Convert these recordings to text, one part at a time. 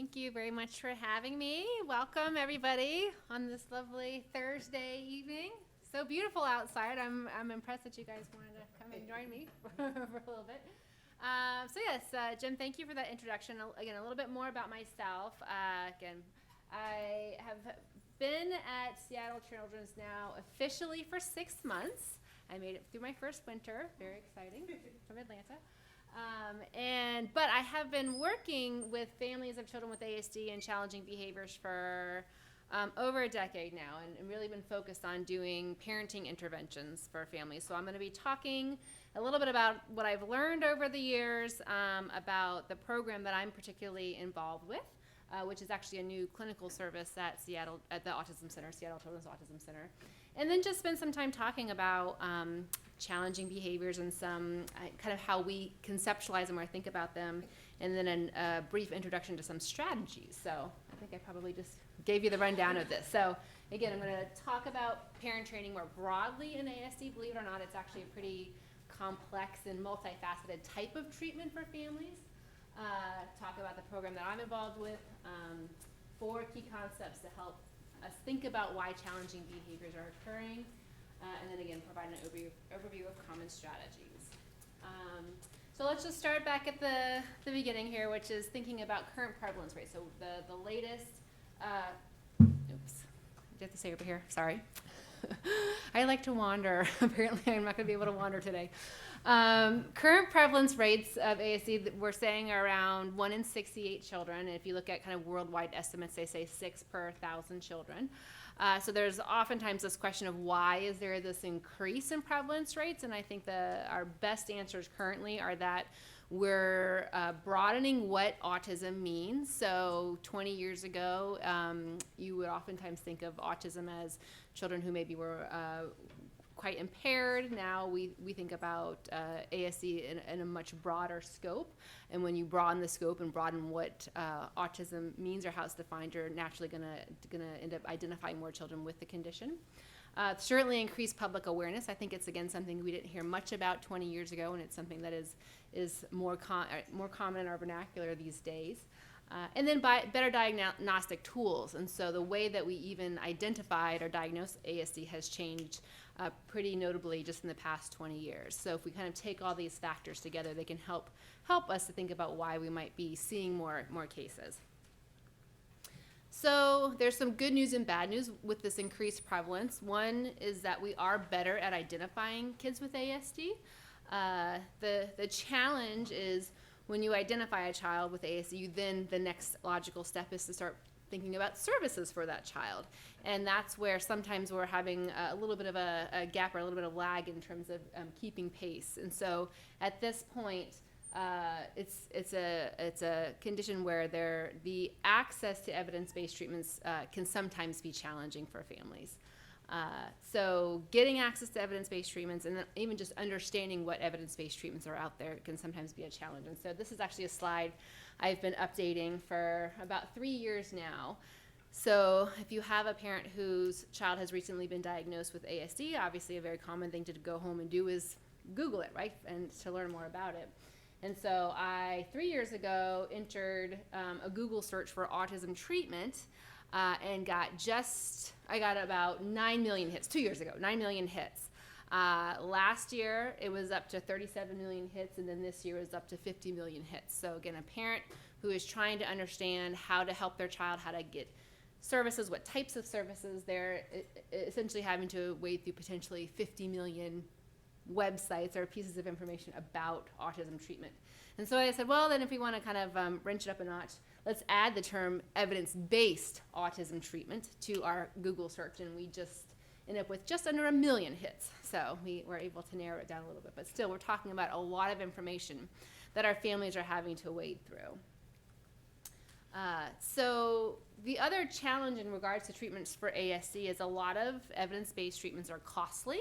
Thank you very much for having me. Welcome, everybody, on this lovely Thursday evening. So beautiful outside. I'm impressed that you guys wanted to come and join me for a little bit. Jim, thank you for that introduction. Again, a little bit more about myself. I have been at Seattle Children's now officially for 6 months. I made it through my first winter. Very exciting. From Atlanta. But I have been working with families of children with ASD and challenging behaviors for over a decade now, and really been focused on doing parenting interventions for families. So I'm going to be talking a little bit about what I've learned over the years about the program that I'm particularly involved with, which is actually a new clinical service at the Autism Center, Seattle Children's Autism Center. And then just spend some time talking about challenging behaviors and some kind of how we conceptualize them or think about them, and then a brief introduction to some strategies. So I think I probably just gave you the rundown of this. So again, I'm going to talk about parent training more broadly in ASD. Believe it or not, it's actually a pretty complex and multifaceted type of treatment for families. Talk about the program that I'm involved with, 4 key concepts to help us think about why challenging behaviors are occurring, and then again provide an overview of common strategies. So let's just start back at the beginning here, which is thinking about current prevalence rates. So the latest, oops, I have to say over here, sorry. I like to wander. Apparently I'm not going to be able to wander today. Current prevalence rates of ASD, we're saying are around 1 in 68 children. And if you look at kind of worldwide estimates, they say 6 per 1,000 children. So there's oftentimes this question of why is there this increase in prevalence rates? And I think our best answers currently are that we're broadening what autism means. So 20 years ago, you would oftentimes think of autism as children who maybe were quite impaired. Now we think about ASD in a much broader scope. And when you broaden the scope and broaden what autism means or how it's defined, you're naturally going to end up identifying more children with the condition. Certainly increased public awareness. I think it's, again, something we didn't hear much about 20 years ago, and it's something that is more common in our vernacular these days. And then better diagnostic tools. And so the way that we even identified or diagnosed ASD has changed pretty notably just in the past 20 years. So if we kind of take all these factors together, they can help us to think about why we might be seeing more cases. So there's some good news and bad news with this increased prevalence. One is that we are better at identifying kids with ASD. The challenge is when you identify a child with ASD, then the next logical step is to start thinking about services for that child. And that's where sometimes we're having a little bit of a gap or a little bit of lag in terms of keeping pace. And so at this point, it's a condition where the access to evidence-based treatments can sometimes be challenging for families. So getting access to evidence-based treatments and then even just understanding what evidence-based treatments are out there can sometimes be a challenge. And so this is actually a slide I've been updating for about 3 years now. So if you have a parent whose child has recently been diagnosed with ASD, obviously a very common thing to go home and do is Google it, right, and to learn more about it. And so I, 3 years ago, entered a Google search for autism treatment and I got about 9 million hits, 2 years ago, 9 million hits. Last year, it was up to 37 million hits, and then this year is up to 50 million hits. So again, a parent who is trying to understand how to help their child, how to get services, what types of services, they're essentially having to wade through potentially 50 million websites or pieces of information about autism treatment. And so I said, well, then if we want to kind of wrench it up a notch, let's add the term evidence-based autism treatment to our Google search, and we just end up with just under 1 million hits. So we were able to narrow it down a little bit, but still we're talking about a lot of information that our families are having to wade through. So the other challenge in regards to treatments for ASD is a lot of evidence-based treatments are costly,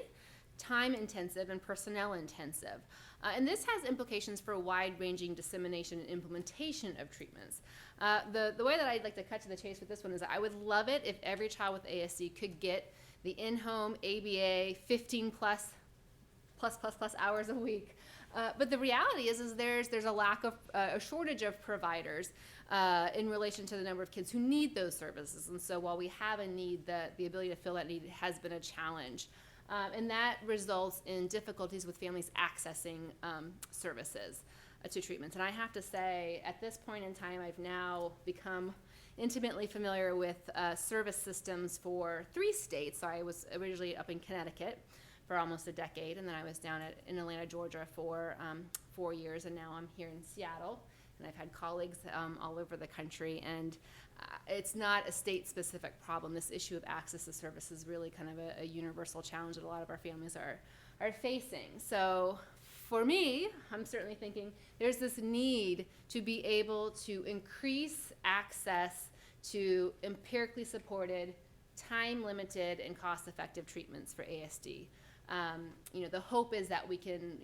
time-intensive, and personnel-intensive. And this has implications for wide-ranging dissemination and implementation of treatments. The way that I'd like to cut to the chase with this one is that I would love it if every child with ASD could get the in-home ABA 15 plus hours a week. But the reality is there's a lack of, a shortage of providers in relation to the number of kids who need those services. And so while we have a need, the ability to fill that need has been a challenge. And that results in difficulties with families accessing services to treatments. And I have to say, at this point in time, I've now become intimately familiar with service systems for 3 states. So I was originally up in Connecticut for almost a decade, and then I was down in Atlanta, Georgia for 4 years, and now I'm here in Seattle. And I've had colleagues all over the country, and it's not a state-specific problem. This issue of access to service is really kind of a universal challenge that a lot of our families are facing. So for me, I'm certainly thinking there's this need to be able to increase access to empirically supported, time-limited, and cost-effective treatments for ASD. The hope is that we can,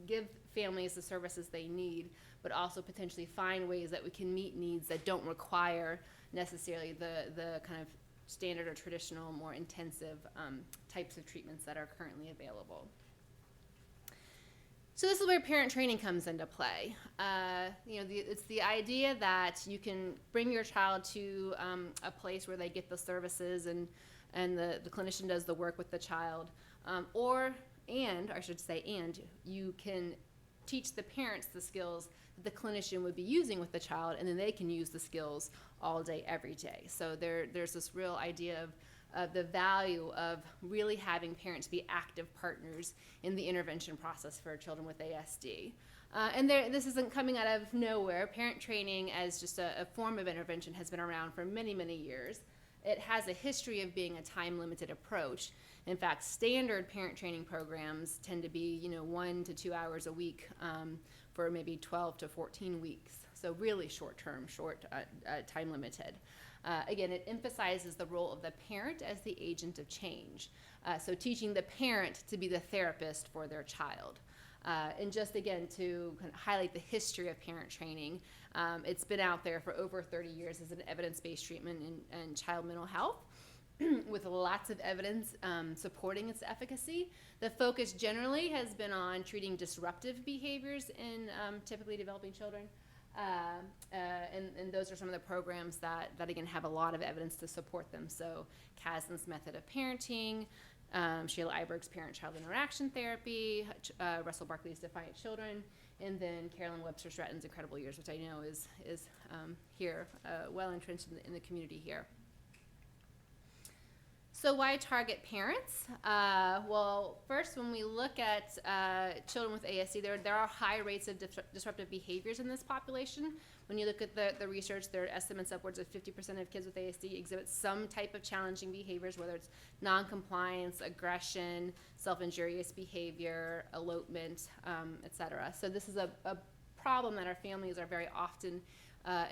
give families the services they need, but also potentially find ways that we can meet needs that don't require necessarily the kind of standard or traditional, more intensive types of treatments that are currently available. So this is where parent training comes into play. It's the idea that you can bring your child to a place where they get the services and the clinician does the work with the child, and you can teach the parents the skills that the clinician would be using with the child, and then they can use the skills all day, every day. So there's this real idea of the value of really having parents be active partners in the intervention process for children with ASD. This isn't coming out of nowhere. Parent training as just a form of intervention has been around for many, many years. It has a history of being a time-limited approach. In fact, standard parent training programs tend to be, 1 to 2 hours a week for maybe 12 to 14 weeks. So really short-term, time-limited. Again, it emphasizes the role of the parent as the agent of change. So teaching the parent to be the therapist for their child. And just again, to kind of highlight the history of parent training, it's been out there for over 30 years as an evidence-based treatment in child mental health with lots of evidence supporting its efficacy. The focus generally has been on treating disruptive behaviors in typically developing children. And those are some of the programs that again have a lot of evidence to support them. So Kasdan's method of parenting, Sheila Iberg's parent-child interaction therapy, Russell Barkley's Defiant Children, and then Carolyn Webster Stratton's Incredible Years, which I know is here, well entrenched in the community here. So why target parents? Well, first, when we look at children with ASD, there are high rates of disruptive behaviors in this population. When you look at the research, there are estimates upwards of 50% of kids with ASD exhibit some type of challenging behaviors, whether it's noncompliance, aggression, self-injurious behavior, elopement, etc. So this is a problem that our families are very often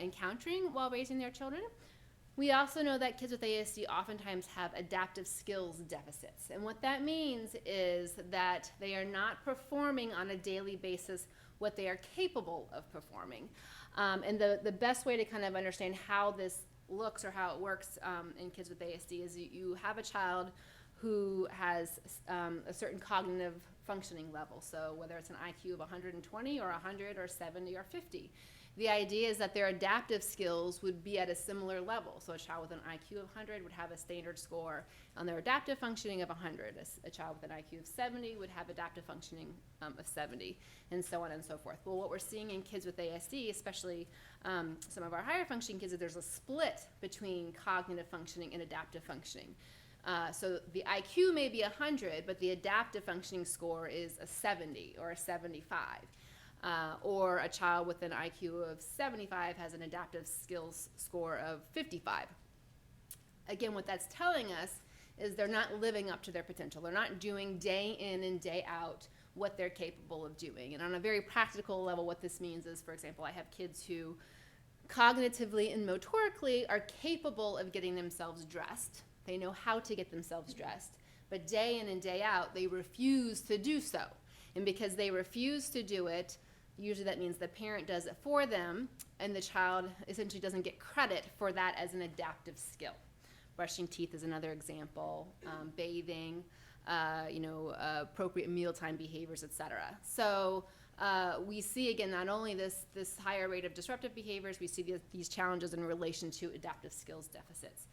encountering while raising their children. We also know that kids with ASD oftentimes have adaptive skills deficits. And what that means is that they are not performing on a daily basis what they are capable of performing. And the best way to kind of understand how this looks or how it works in kids with ASD is you have a child who has a certain cognitive functioning level. So whether it's an IQ of 120 or 100 or 70 or 50. The idea is that their adaptive skills would be at a similar level. So a child with an IQ of 100 would have a standard score on their adaptive functioning of 100. A child with an IQ of 70 would have adaptive functioning of 70, and so on and so forth. Well, what we're seeing in kids with ASD, especially some of our higher functioning kids, is there's a split between cognitive functioning and adaptive functioning. So the IQ may be 100, but the adaptive functioning score is a 70 or a 75. Or a child with an IQ of 75 has an adaptive skills score of 55. Again, what that's telling us is they're not living up to their potential. They're not doing day in and day out what they're capable of doing. And on a very practical level, what this means is, for example, I have kids who cognitively and motorically are capable of getting themselves dressed. They know how to get themselves dressed. But day in and day out, they refuse to do so. And because they refuse to do it, usually that means the parent does it for them, and the child essentially doesn't get credit for that as an adaptive skill. Brushing teeth is another example, bathing, appropriate mealtime behaviors, etc. So we see, again, not only this higher rate of disruptive behaviors, we see these challenges in relation to adaptive skills deficits.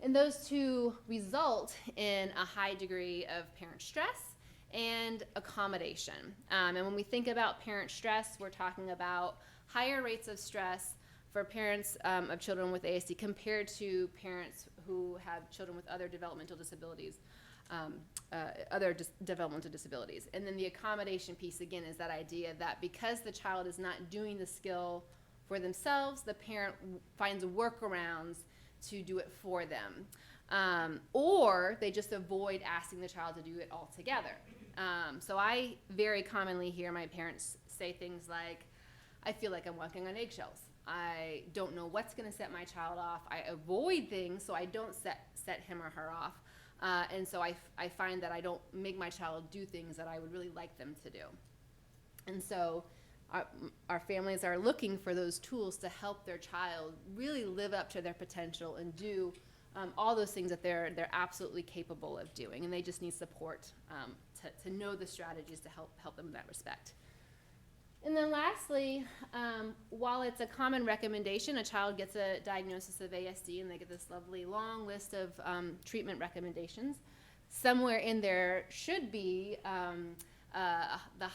And those two result in a high degree of parent stress and accommodation. And when we think about parent stress, we're talking about higher rates of stress for parents of children with ASD compared to parents who have children with other developmental disabilities. Developmental disabilities. And then the accommodation piece, again, is that idea that because the child is not doing the skill for themselves, the parent finds workarounds to do it for them. Or they just avoid asking the child to do it altogether. So I very commonly hear my parents say things like, I feel like I'm walking on eggshells. I don't know what's going to set my child off. I avoid things so I don't set him or her off. And so I find that I don't make my child do things that I would really like them to do. And so our families are looking for those tools to help their child really live up to their potential and do all those things that they're absolutely capable of doing. And they just need support to know the strategies to help them in that respect. And then lastly, while it's a common recommendation, a child gets a diagnosis of ASD and they get this lovely long list of treatment recommendations. Somewhere in there should be the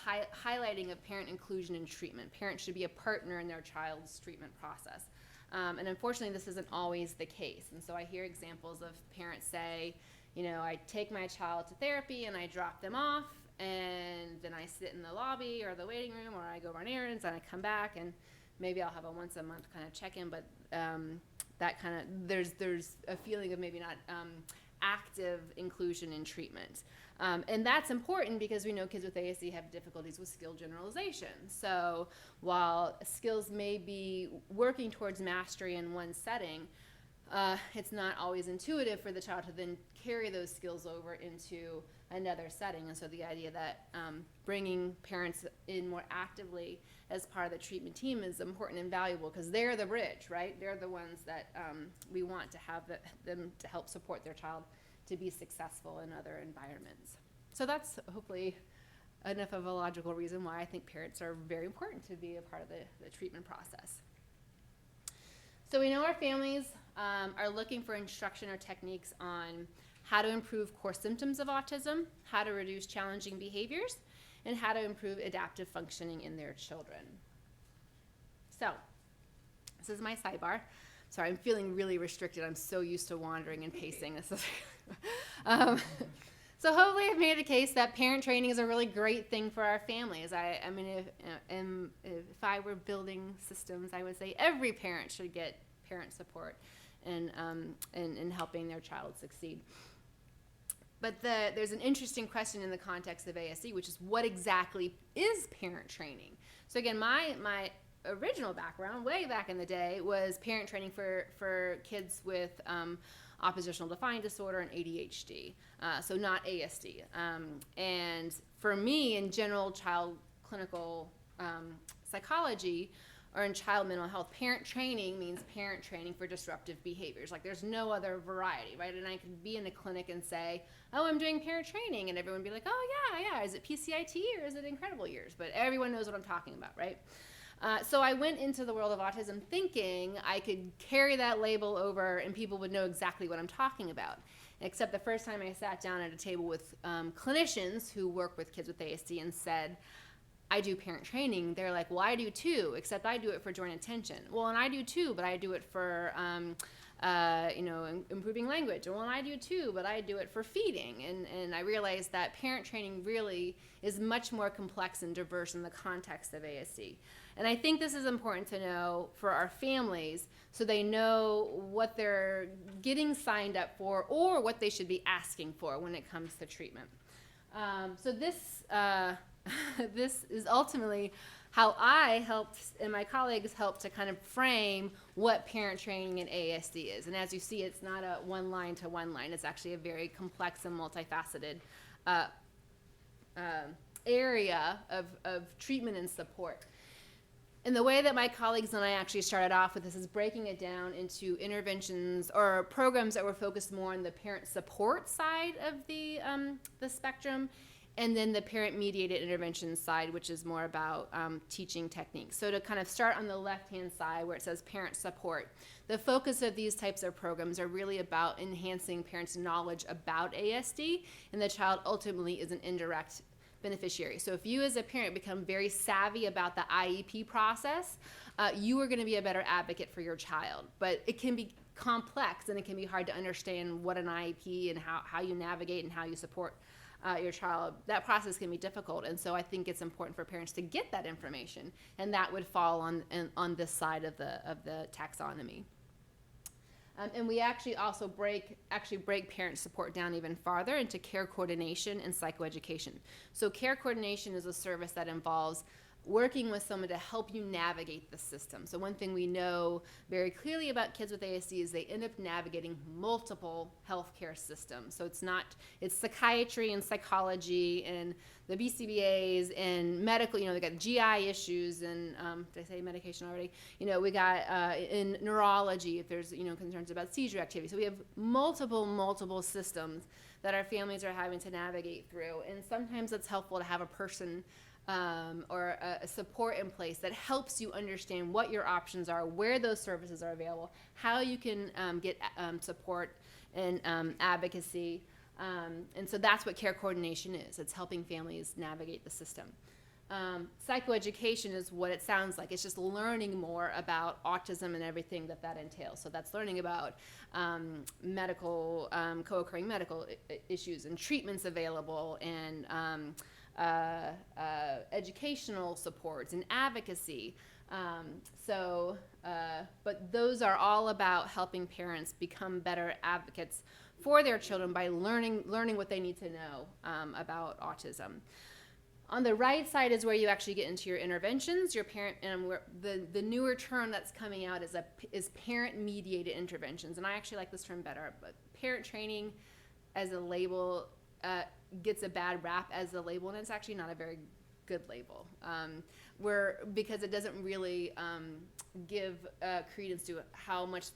highlighting of parent inclusion in treatment. Parents should be a partner in their child's treatment process. And unfortunately, this isn't always the case. And so I hear examples of parents say, I take my child to therapy and I drop them off, and then I sit in the lobby or the waiting room, or I go run errands and I come back, and maybe I'll have a once a month kind of check-in, but that kind of, there's a feeling of maybe not active inclusion in treatment. And that's important because we know kids with ASD have difficulties with skill generalization. So while skills may be working towards mastery in one setting, it's not always intuitive for the child to then carry those skills over into another setting. And so the idea that bringing parents in more actively as part of the treatment team is important and valuable, because they're the bridge, right? They're the ones that we want to have them to help support their child to be successful in other environments. So that's hopefully enough of a logical reason why I think parents are very important to be a part of the treatment process. So we know our families are looking for instruction or techniques on how to improve core symptoms of autism, how to reduce challenging behaviors, and how to improve adaptive functioning in their children. So this is my sidebar. Sorry, I'm feeling really restricted. I'm so used to wandering and pacing. So hopefully I've made a case that parent training is a really great thing for our families. I mean, if I were building systems, I would say every parent should get parent support in helping their child succeed. But there's an interesting question in the context of ASD, which is what exactly is parent training? So again, my original background, way back in the day, was parent training for kids with oppositional defiant disorder and ADHD, so not ASD. And for me, in general child clinical psychology, or in child mental health, parent training means parent training for disruptive behaviors. Like there's no other variety, right? And I could be in a clinic and say, oh, I'm doing parent training, and everyone would be like, oh yeah, is it PCIT or is it Incredible Years? But everyone knows what I'm talking about, right? So I went into the world of autism thinking I could carry that label over and people would know exactly what I'm talking about. Except the first time I sat down at a table with clinicians who work with kids with ASD and said, I do parent training, they're like, well, I do too, except I do it for joint attention. Well, and I do too, but I do it for improving language. Well, and I do too, but I do it for feeding. And I realized that parent training really is much more complex and diverse in the context of ASD. And I think this is important to know for our families so they know what they're getting signed up for or what they should be asking for when it comes to treatment. So this is ultimately how I helped and my colleagues helped to kind of frame what parent training in ASD is. And as you see, it's not a one line to one line. It's actually a very complex and multifaceted area of treatment and support. And the way that my colleagues and I actually started off with this is breaking it down into interventions or programs that were focused more on the parent support side of the spectrum, And then the parent-mediated intervention side, which is more about teaching techniques. So to kind of start on the left-hand side where it says parent support, the focus of these types of programs are really about enhancing parents' knowledge about ASD, and the child ultimately is an indirect beneficiary. So if you as a parent become very savvy about the IEP process, you are going to be a better advocate for your child. But it can be complex and it can be hard to understand what an IEP and how you navigate and how you support your child. That process can be difficult, and so I think it's important for parents to get that information, and that would fall on this side of the taxonomy. And we actually also break parent support down even farther into care coordination and psychoeducation. So care coordination is a service that involves working with someone to help you navigate the system. So one thing we know very clearly about kids with ASD is they end up navigating multiple healthcare systems. So it's psychiatry and psychology and the BCBAs and medical, they got GI issues and, did I say medication already? We got in neurology if there's, concerns about seizure activity. So we have multiple systems that our families are having to navigate through. And sometimes it's helpful to have a person or a support in place that helps you understand what your options are, where those services are available, how you can get support and advocacy. And so that's what care coordination is. It's helping families navigate the system. Psychoeducation is what it sounds like. It's just learning more about autism and everything that entails. So that's learning about medical, co-occurring medical issues and treatments available and educational supports and advocacy. But those are all about helping parents become better advocates for their children by learning what they need to know about autism. On the right side is where you actually get into your interventions. Your parent, and the newer term that's coming out is parent-mediated interventions, and I actually like this term better. But parent training, as a label, gets a bad rap as a label, and it's actually not a very good label. Because it doesn't really give credence to how much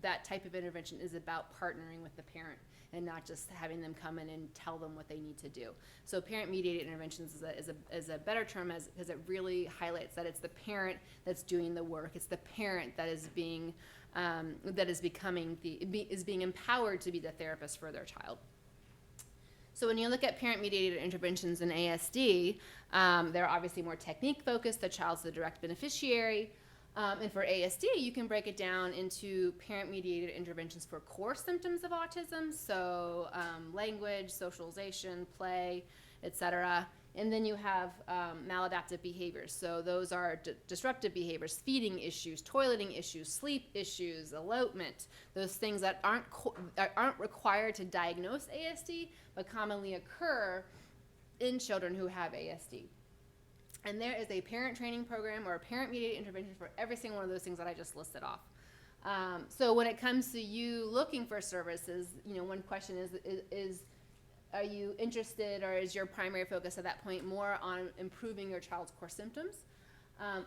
that type of intervention is about partnering with the parent and not just having them come in and tell them what they need to do. So parent-mediated interventions is a better term because it really highlights that it's the parent that's doing the work. It's the parent that is being empowered to be the therapist for their child. So when you look at parent-mediated interventions in ASD, they're obviously more technique-focused. The child's the direct beneficiary. And for ASD, you can break it down into parent-mediated interventions for core symptoms of autism, so language, socialization, play, etc. And then you have maladaptive behaviors. So those are disruptive behaviors, feeding issues, toileting issues, sleep issues, elopement, those things that aren't required to diagnose ASD, but commonly occur in children who have ASD. And there is a parent training program or a parent-mediated intervention for every single one of those things that I just listed off. So when it comes to you looking for services, one question is are you interested, or is your primary focus at that point more on improving your child's core symptoms?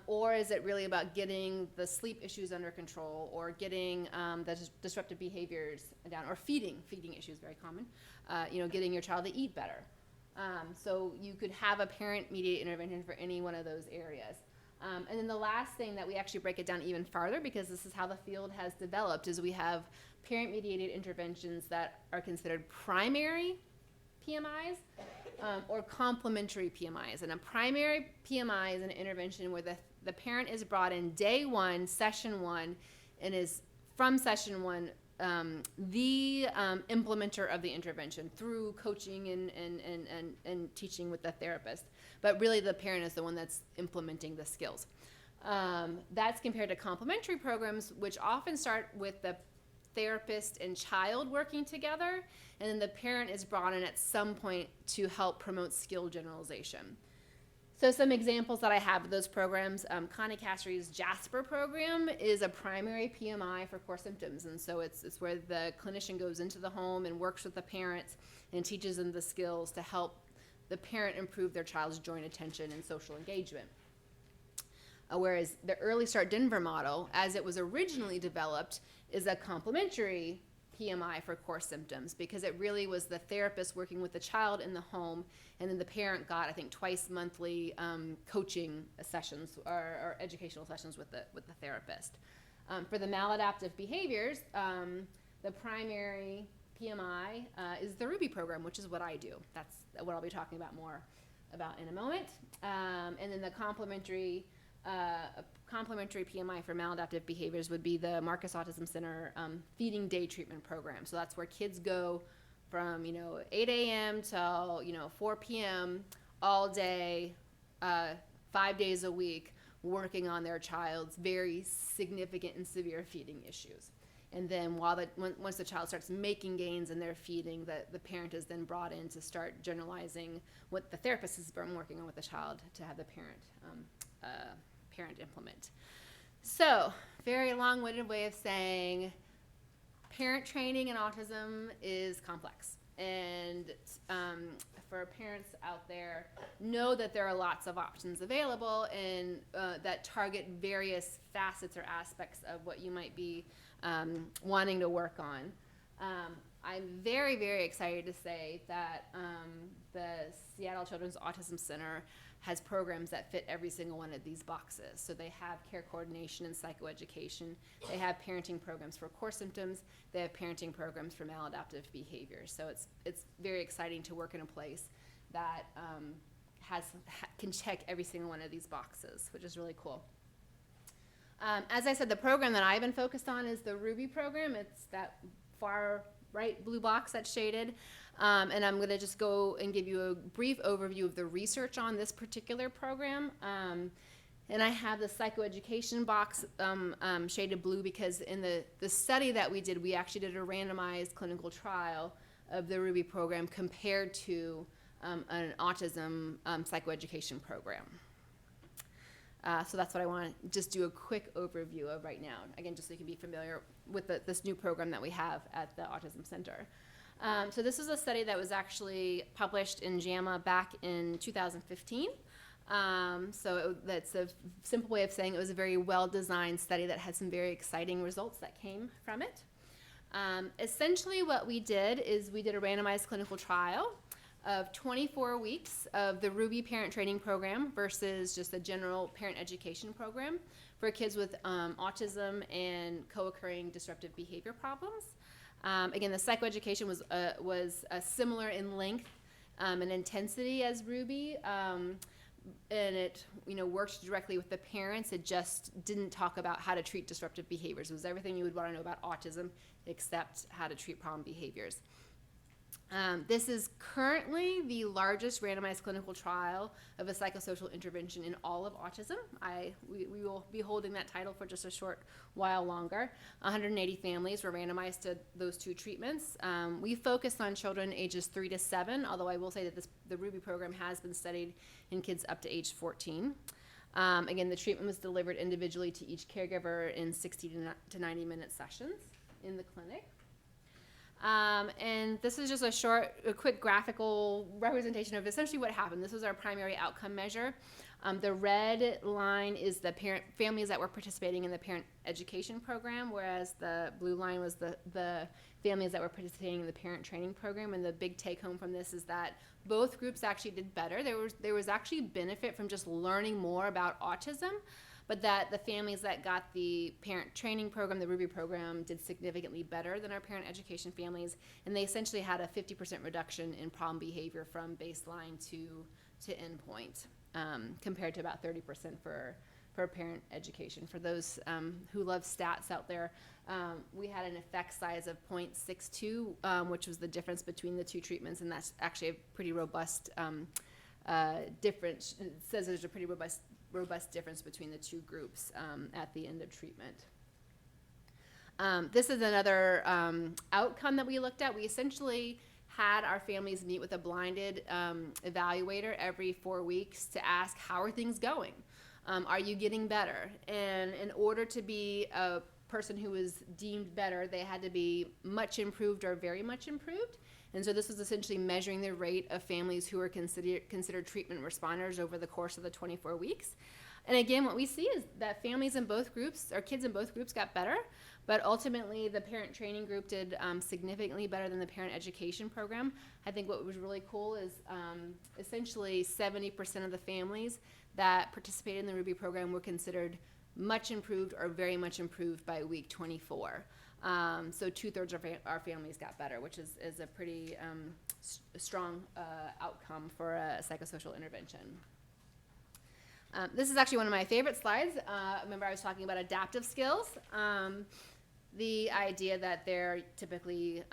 Or is it really about getting the sleep issues under control, or getting the disruptive behaviors down, or feeding issues, very common, getting your child to eat better? So you could have a parent-mediated intervention for any one of those areas. And then the last thing that we actually break it down even farther, because this is how the field has developed, is we have parent-mediated interventions that are considered primary PMIs or complementary PMIs. And a primary PMI is an intervention where the parent is brought in day one, session one, and is from session one the implementer of the intervention through coaching and teaching with the therapist. But really the parent is the one that's implementing the skills. That's compared to complementary programs, which often start with the therapist and child working together, and then the parent is brought in at some point to help promote skill generalization. So some examples that I have of those programs, Connie Casseri's JASPER program is a primary PMI for core symptoms. And so it's where the clinician goes into the home and works with the parents and teaches them the skills to help the parent improve their child's joint attention and social engagement. Whereas the Early Start Denver model, as it was originally developed, is a complementary PMI for core symptoms, because it really was the therapist working with the child in the home, and then the parent got, I think, twice monthly coaching sessions or educational sessions with the therapist. For the maladaptive behaviors, the primary PMI is the Ruby program, which is what I do. That's what I'll be talking about more about in a moment. And then the complementary PMI for maladaptive behaviors would be the Marcus Autism Center feeding day treatment program. So that's where kids go from 8 a.m. till 4 p.m. all day, 5 days a week, working on their child's very significant and severe feeding issues. And then once the child starts making gains in their feeding, the parent is then brought in to start generalizing what the therapist has been working on with the child to have the parent implement. So, very long-winded way of saying parent training in autism is complex. And for parents out there, know that there are lots of options available and that target various facets or aspects of what you might be wanting to work on. I'm very, very excited to say that the Seattle Children's Autism Center has programs that fit every single one of these boxes. So they have care coordination and psychoeducation. They have parenting programs for core symptoms. They have parenting programs for maladaptive behaviors. So it's very exciting to work in a place that can check every single one of these boxes, which is really cool. As I said, the program that I've been focused on is the Ruby program. It's that far right blue box that's shaded. And I'm going to just go and give you a brief overview of the research on this particular program. And I have the psychoeducation box shaded blue because in the study that we did, we actually did a randomized clinical trial of the Ruby program compared to an autism psychoeducation program. So that's what I want to just do a quick overview of right now. Again, just so you can be familiar with this new program that we have at the Autism Center. So this is a study that was actually published in JAMA back in 2015. That's a simple way of saying it was a very well-designed study that had some very exciting results that came from it. Essentially what we did is we did a randomized clinical trial of 24 weeks of the Ruby parent training program versus just a general parent education program for kids with autism and co-occurring disruptive behavior problems. Again, the psychoeducation was similar in length and intensity as Ruby, and it worked directly with the parents. It just didn't talk about how to treat disruptive behaviors. It was everything you would want to know about autism except how to treat problem behaviors. This is currently the largest randomized clinical trial of a psychosocial intervention in all of autism. We will be holding that title for just a short while longer. 180 families were randomized to those two treatments. We focused on children ages 3 to 7, although I will say that the Ruby program has been studied in kids up to age 14. Again, the treatment was delivered individually to each caregiver in 60 to 90-minute sessions in the clinic. And this is just a quick graphical representation of essentially what happened. This was our primary outcome measure. The red line is the families that were participating in the parent education program, whereas the blue line was the families that were participating in the parent training program. And the big take home from this is that both groups actually did better. There was actually benefit from just learning more about autism, but that the families that got the parent training program, the Ruby program, did significantly better than our parent education families, and they essentially had a 50% reduction in problem behavior from baseline to endpoint, compared to about 30% for parent education. For those who love stats out there, we had an effect size of 0.62, which was the difference between the two treatments, and that's actually a pretty robust difference. It says there's a pretty robust difference between the two groups at the end of treatment. This is another outcome that we looked at. We essentially had our families meet with a blinded evaluator every 4 weeks to ask, how are things going? Are you getting better? And in order to be a person who was deemed better, they had to be much improved or very much improved. And so this was essentially measuring the rate of families who were considered treatment responders over the course of the 24 weeks. And again, what we see is that families in both groups, or kids in both groups, got better, but ultimately the parent training group did significantly better than the parent education program. I think what was really cool is essentially 70% of the families that participated in the Ruby program were considered much improved or very much improved by week 24. So 2/3 of our families got better, which is a pretty strong outcome for a psychosocial intervention. This is actually one of my favorite slides. Remember I was talking about adaptive skills. The idea that they're typically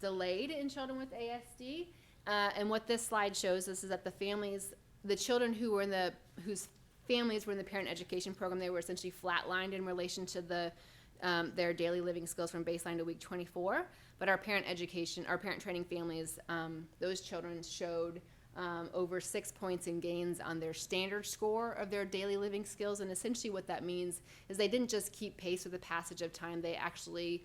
delayed in children with ASD. And what this slide shows us is that the children whose families were in the parent education program, they were essentially flatlined in relation to their daily living skills from baseline to week 24. But our parent training families, those children showed over 6 points in gains on their standard score of their daily living skills. And essentially what that means is they didn't just keep pace with the passage of time, they actually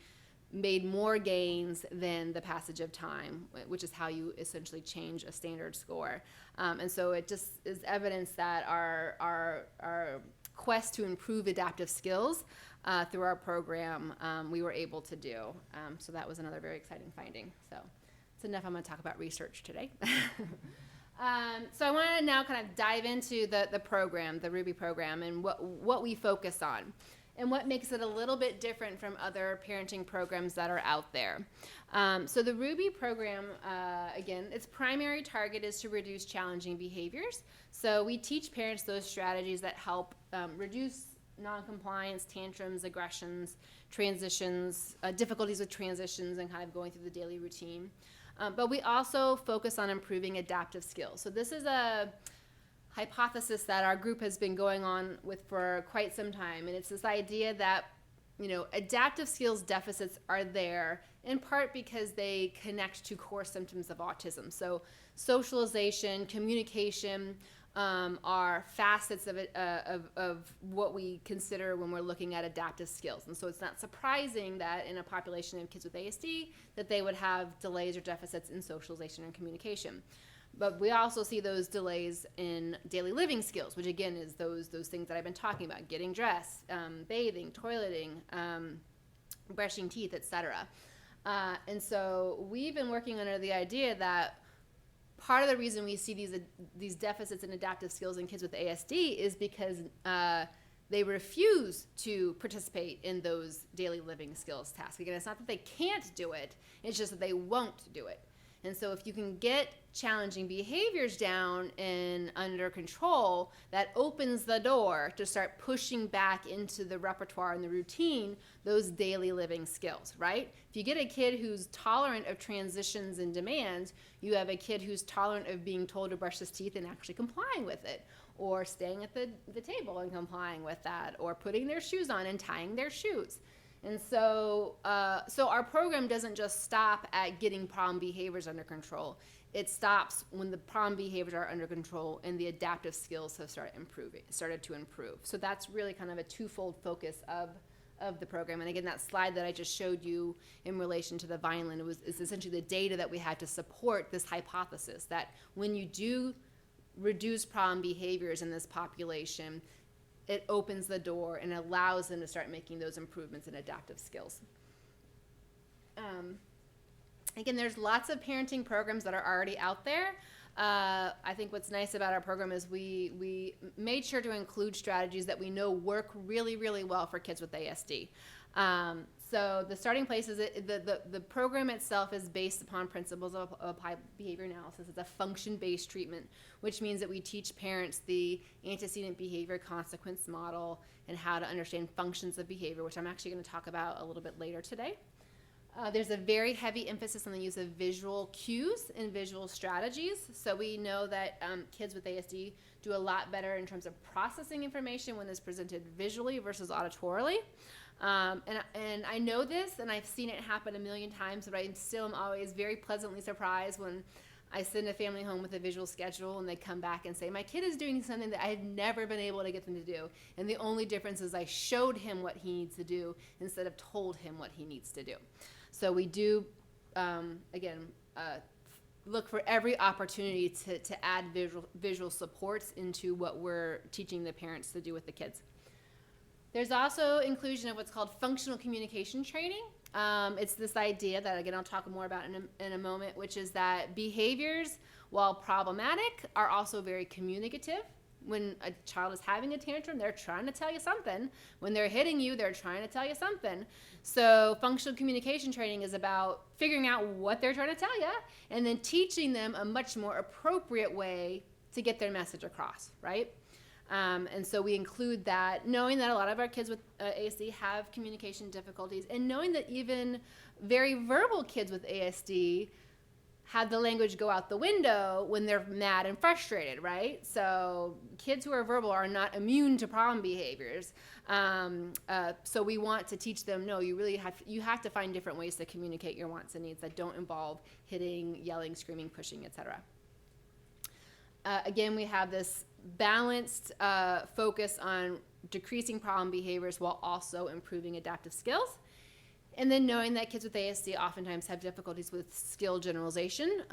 made more gains than the passage of time, which is how you essentially change a standard score. And so it just is evidence that our quest to improve adaptive skills through our program, we were able to do. So that was another very exciting finding. So that's enough. I'm going to talk about research today. So I want to now kind of dive into the program, the Ruby program, and what we focus on, and what makes it a little bit different from other parenting programs that are out there. So the Ruby program, again, its primary target is to reduce challenging behaviors. So we teach parents those strategies that help reduce noncompliance, tantrums, aggressions, transitions, difficulties with transitions, and kind of going through the daily routine. But we also focus on improving adaptive skills. So this is a hypothesis that our group has been going on with for quite some time. And it's this idea that, adaptive skills deficits are there in part because they connect to core symptoms of autism. So socialization, communication, are facets of what we consider when we're looking at adaptive skills. And so it's not surprising that in a population of kids with ASD that they would have delays or deficits in socialization and communication. But we also see those delays in daily living skills, which again is those things that I've been talking about: getting dressed, bathing, toileting, brushing teeth, etc. And so we've been working under the idea that part of the reason we see these deficits in adaptive skills in kids with ASD is because they refuse to participate in those daily living skills tasks. Again, it's not that they can't do it, it's just that they won't do it. And so if you can get challenging behaviors down and under control, that opens the door to start pushing back into the repertoire and the routine those daily living skills, right? If you get a kid who's tolerant of transitions and demands, you have a kid who's tolerant of being told to brush his teeth and actually complying with it, or staying at the table and complying with that, or putting their shoes on and tying their shoes. And so our program doesn't just stop at getting problem behaviors under control. It stops when the problem behaviors are under control and the adaptive skills have started to improve. So that's really kind of a twofold focus of the program. And again, that slide that I just showed you in relation to the Vineland is essentially the data that we had to support this hypothesis that when you do reduce problem behaviors in this population, it opens the door and allows them to start making those improvements in adaptive skills. Again, there's lots of parenting programs that are already out there. I think what's nice about our program is we made sure to include strategies that we know work really, really well for kids with ASD. So the starting place is the program itself is based upon principles of applied behavior analysis. It's a function-based treatment, which means that we teach parents the antecedent behavior consequence model and how to understand functions of behavior, which I'm actually going to talk about a little bit later today. There's a very heavy emphasis on the use of visual cues and visual strategies. So we know that kids with ASD do a lot better in terms of processing information when it's presented visually versus auditorily. And I know this, and I've seen it happen a million times, but I still am always very pleasantly surprised when I send a family home with a visual schedule and they come back and say, my kid is doing something that I've never been able to get them to do. And the only difference is I showed him what he needs to do instead of told him what he needs to do. So we do, look for every opportunity to add visual supports into what we're teaching the parents to do with the kids. There's also inclusion of what's called functional communication training. It's this idea that, again, I'll talk more about in a moment, which is that behaviors, while problematic, are also very communicative. When a child is having a tantrum, they're trying to tell you something. When they're hitting you, they're trying to tell you something. So functional communication training is about figuring out what they're trying to tell you and then teaching them a much more appropriate way to get their message across, right? And so we include that, knowing that a lot of our kids with ASD have communication difficulties, and knowing that even very verbal kids with ASD have the language go out the window when they're mad and frustrated, right? So kids who are verbal are not immune to problem behaviors. So we want to teach them, no, you have to find different ways to communicate your wants and needs that don't involve hitting, yelling, screaming, pushing, etc. Again, we have this balanced focus on decreasing problem behaviors while also improving adaptive skills. And then knowing that kids with ASD oftentimes have difficulties with skill generalization,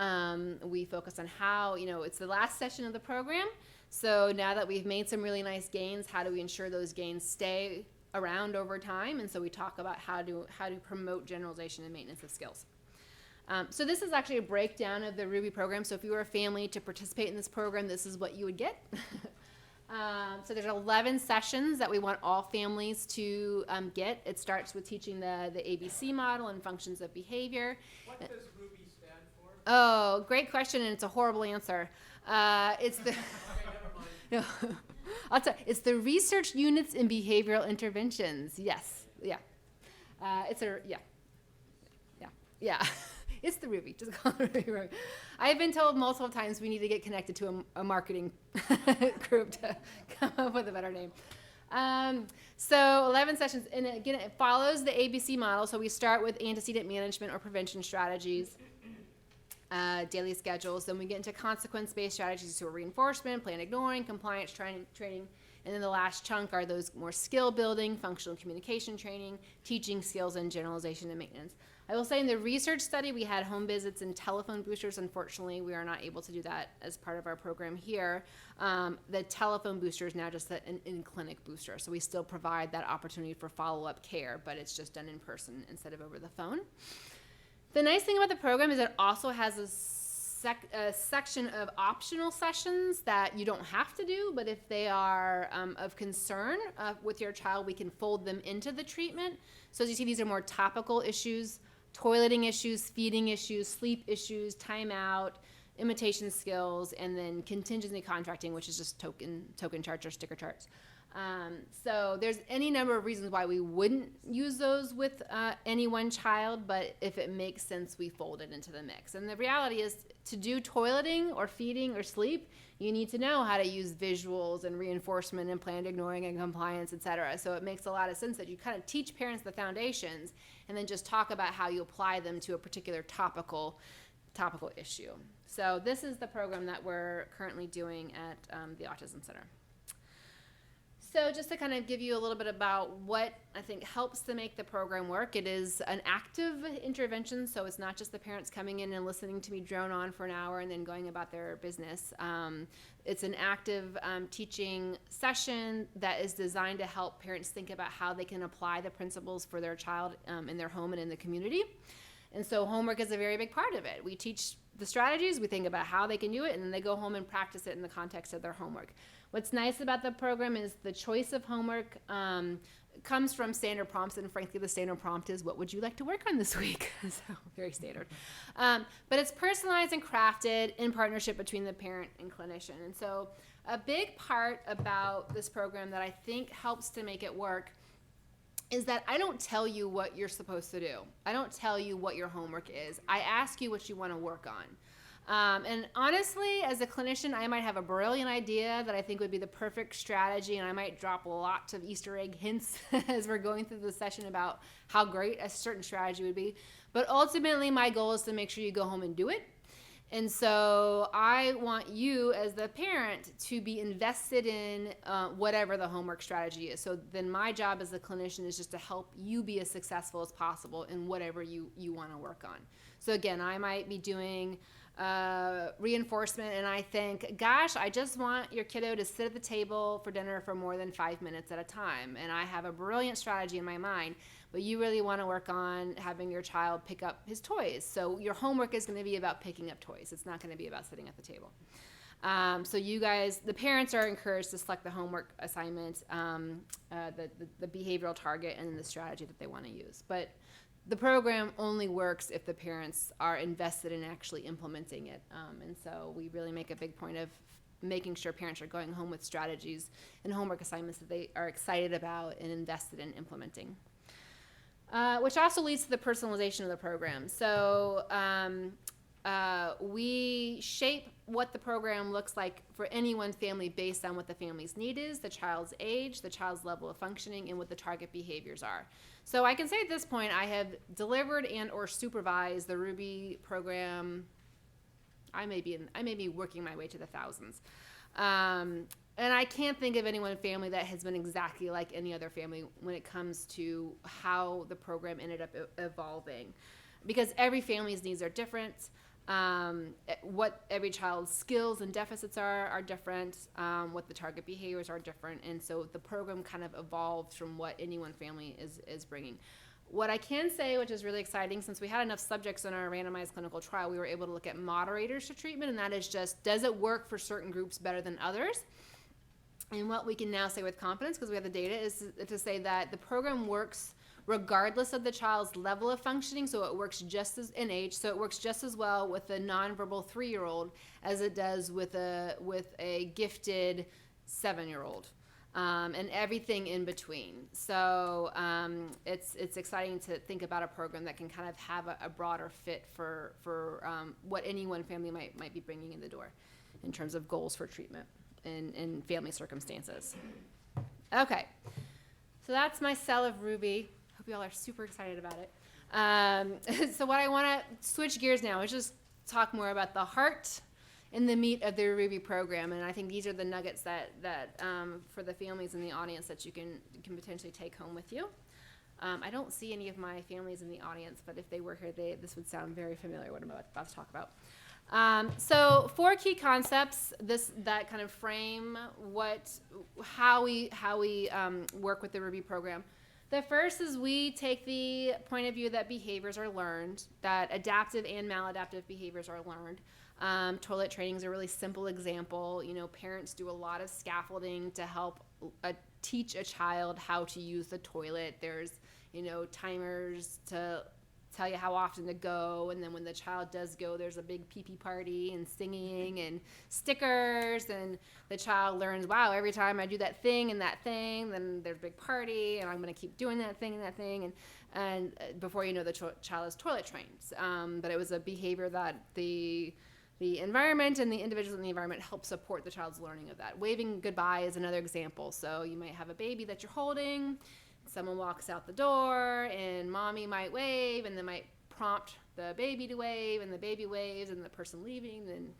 we focus on how, it's the last session of the program. So now that we've made some really nice gains, how do we ensure those gains stay around over time? And so we talk about how to promote generalization and maintenance of skills. So this is actually a breakdown of the Ruby program. So if you were a family to participate in this program, this is what you would get. So there's 11 sessions that we want all families to get. It starts with teaching the ABC model and functions of behavior. What does Ruby stand for? Oh, great question, and it's a horrible answer. It's the Okay, never mind. no, I'll tell you, it's the Research Units in Behavioral Interventions. Yes, yeah. Yeah. It's the Ruby. Just call it Ruby. I've been told multiple times we need to get connected to a marketing group to come up with a better name. So 11 sessions, and again, it follows the ABC model. So we start with antecedent management or prevention strategies, daily schedules. Then we get into consequence-based strategies, so reinforcement, plan ignoring, compliance training. And then the last chunk are those more skill building, functional communication training, teaching skills, and generalization and maintenance. I will say in the research study, we had home visits and telephone boosters. Unfortunately, we are not able to do that as part of our program here. The telephone booster is now just an in-clinic booster. So we still provide that opportunity for follow-up care, but it's just done in person instead of over the phone. The nice thing about the program is it also has a section of optional sessions that you don't have to do, but if they are of concern with your child, we can fold them into the treatment. So as you see, these are more topical issues: toileting issues, feeding issues, sleep issues, timeout, imitation skills, and then contingency contracting, which is just token charts or sticker charts. So there's any number of reasons why we wouldn't use those with any one child, but if it makes sense, we fold it into the mix. And the reality is, to do toileting or feeding or sleep, you need to know how to use visuals and reinforcement and planned ignoring and compliance, etc. So it makes a lot of sense that you kind of teach parents the foundations and then just talk about how you apply them to a particular topical issue. So this is the program that we're currently doing at the Autism Center. So just to kind of give you a little bit about what I think helps to make the program work, it is an active intervention, so it's not just the parents coming in and listening to me drone on for an hour and then going about their business. It's an active teaching session that is designed to help parents think about how they can apply the principles for their child in their home and in the community. And so homework is a very big part of it. We teach the strategies, we think about how they can do it, and then they go home and practice it in the context of their homework. What's nice about the program is the choice of homework comes from standard prompts, and frankly, the standard prompt is, what would you like to work on this week? So very standard. But it's personalized and crafted in partnership between the parent and clinician. And so a big part about this program that I think helps to make it work is that I don't tell you what you're supposed to do. I don't tell you what your homework is. I ask you what you want to work on. And honestly, as a clinician, I might have a brilliant idea that I think would be the perfect strategy, and I might drop lots of Easter egg hints as we're going through the session about how great a certain strategy would be. But ultimately, my goal is to make sure you go home and do it. And so I want you as the parent to be invested in whatever the homework strategy is. So then my job as a clinician is just to help you be as successful as possible in whatever you want to work on. So again, I might be doing reinforcement, and I think, gosh, I just want your kiddo to sit at the table for dinner for more than 5 minutes at a time, and I have a brilliant strategy in my mind, but you really want to work on having your child pick up his toys. So your homework is going to be about picking up toys. It's not going to be about sitting at the table. So you guys, the parents are encouraged to select the homework assignment, the behavioral target, and the strategy that they want to use. But the program only works if the parents are invested in actually implementing it. And so we really make a big point of making sure parents are going home with strategies and homework assignments that they are excited about and invested in implementing. Which also leads to the personalization of the program. So we shape what the program looks like for any one family based on what the family's need is, the child's age, the child's level of functioning, and what the target behaviors are. So I can say at this point I have delivered and or supervised the Ruby program. I may be working my way to the thousands. And I can't think of any one family that has been exactly like any other family when it comes to how the program ended up evolving, because every family's needs are different. What every child's skills and deficits are different, what the target behaviors are different, and so the program kind of evolved from what any one family is bringing. What I can say, which is really exciting, since we had enough subjects in our randomized clinical trial, we were able to look at moderators to treatment, and that is just, does it work for certain groups better than others? And what we can now say with confidence, because we have the data, is to say that the program works regardless of the child's level of functioning, so it works just as in age, so it works just as well with a nonverbal 3-year-old as it does with a gifted 7-year-old, and everything in between. So it's exciting to think about a program that can kind of have a broader fit for what any one family might be bringing in the door in terms of goals for treatment and family circumstances. Okay, so that's my cell of Ruby. Hope you all are super excited about it. So what I want to switch gears now is just talk more about the heart and the meat of the Ruby program, and I think these are the nuggets that for the families in the audience that you can potentially take home with you. I don't see any of my families in the audience, but if they were here, this would sound very familiar what I'm about to talk about. So 4 key concepts that kind of frame how we work with the Ruby program. The first is we take the point of view that behaviors are learned, that adaptive and maladaptive behaviors are learned. Toilet training is a really simple example. Parents do a lot of scaffolding to help teach a child how to use the toilet. There's, timers to tell you how often to go, and then when the child does go, there's a big pee-pee party and singing and stickers, and the child learns, wow, every time I do that thing and that thing, then there's a big party, and I'm going to keep doing that thing and that thing, and before you know, the child is toilet trained. But it was a behavior that the environment and the individuals in the environment help support the child's learning of that. Waving goodbye is another example. So you might have a baby that you're holding, someone walks out the door, and mommy might wave, and they might prompt the baby to wave, and the baby waves, and the person leaving then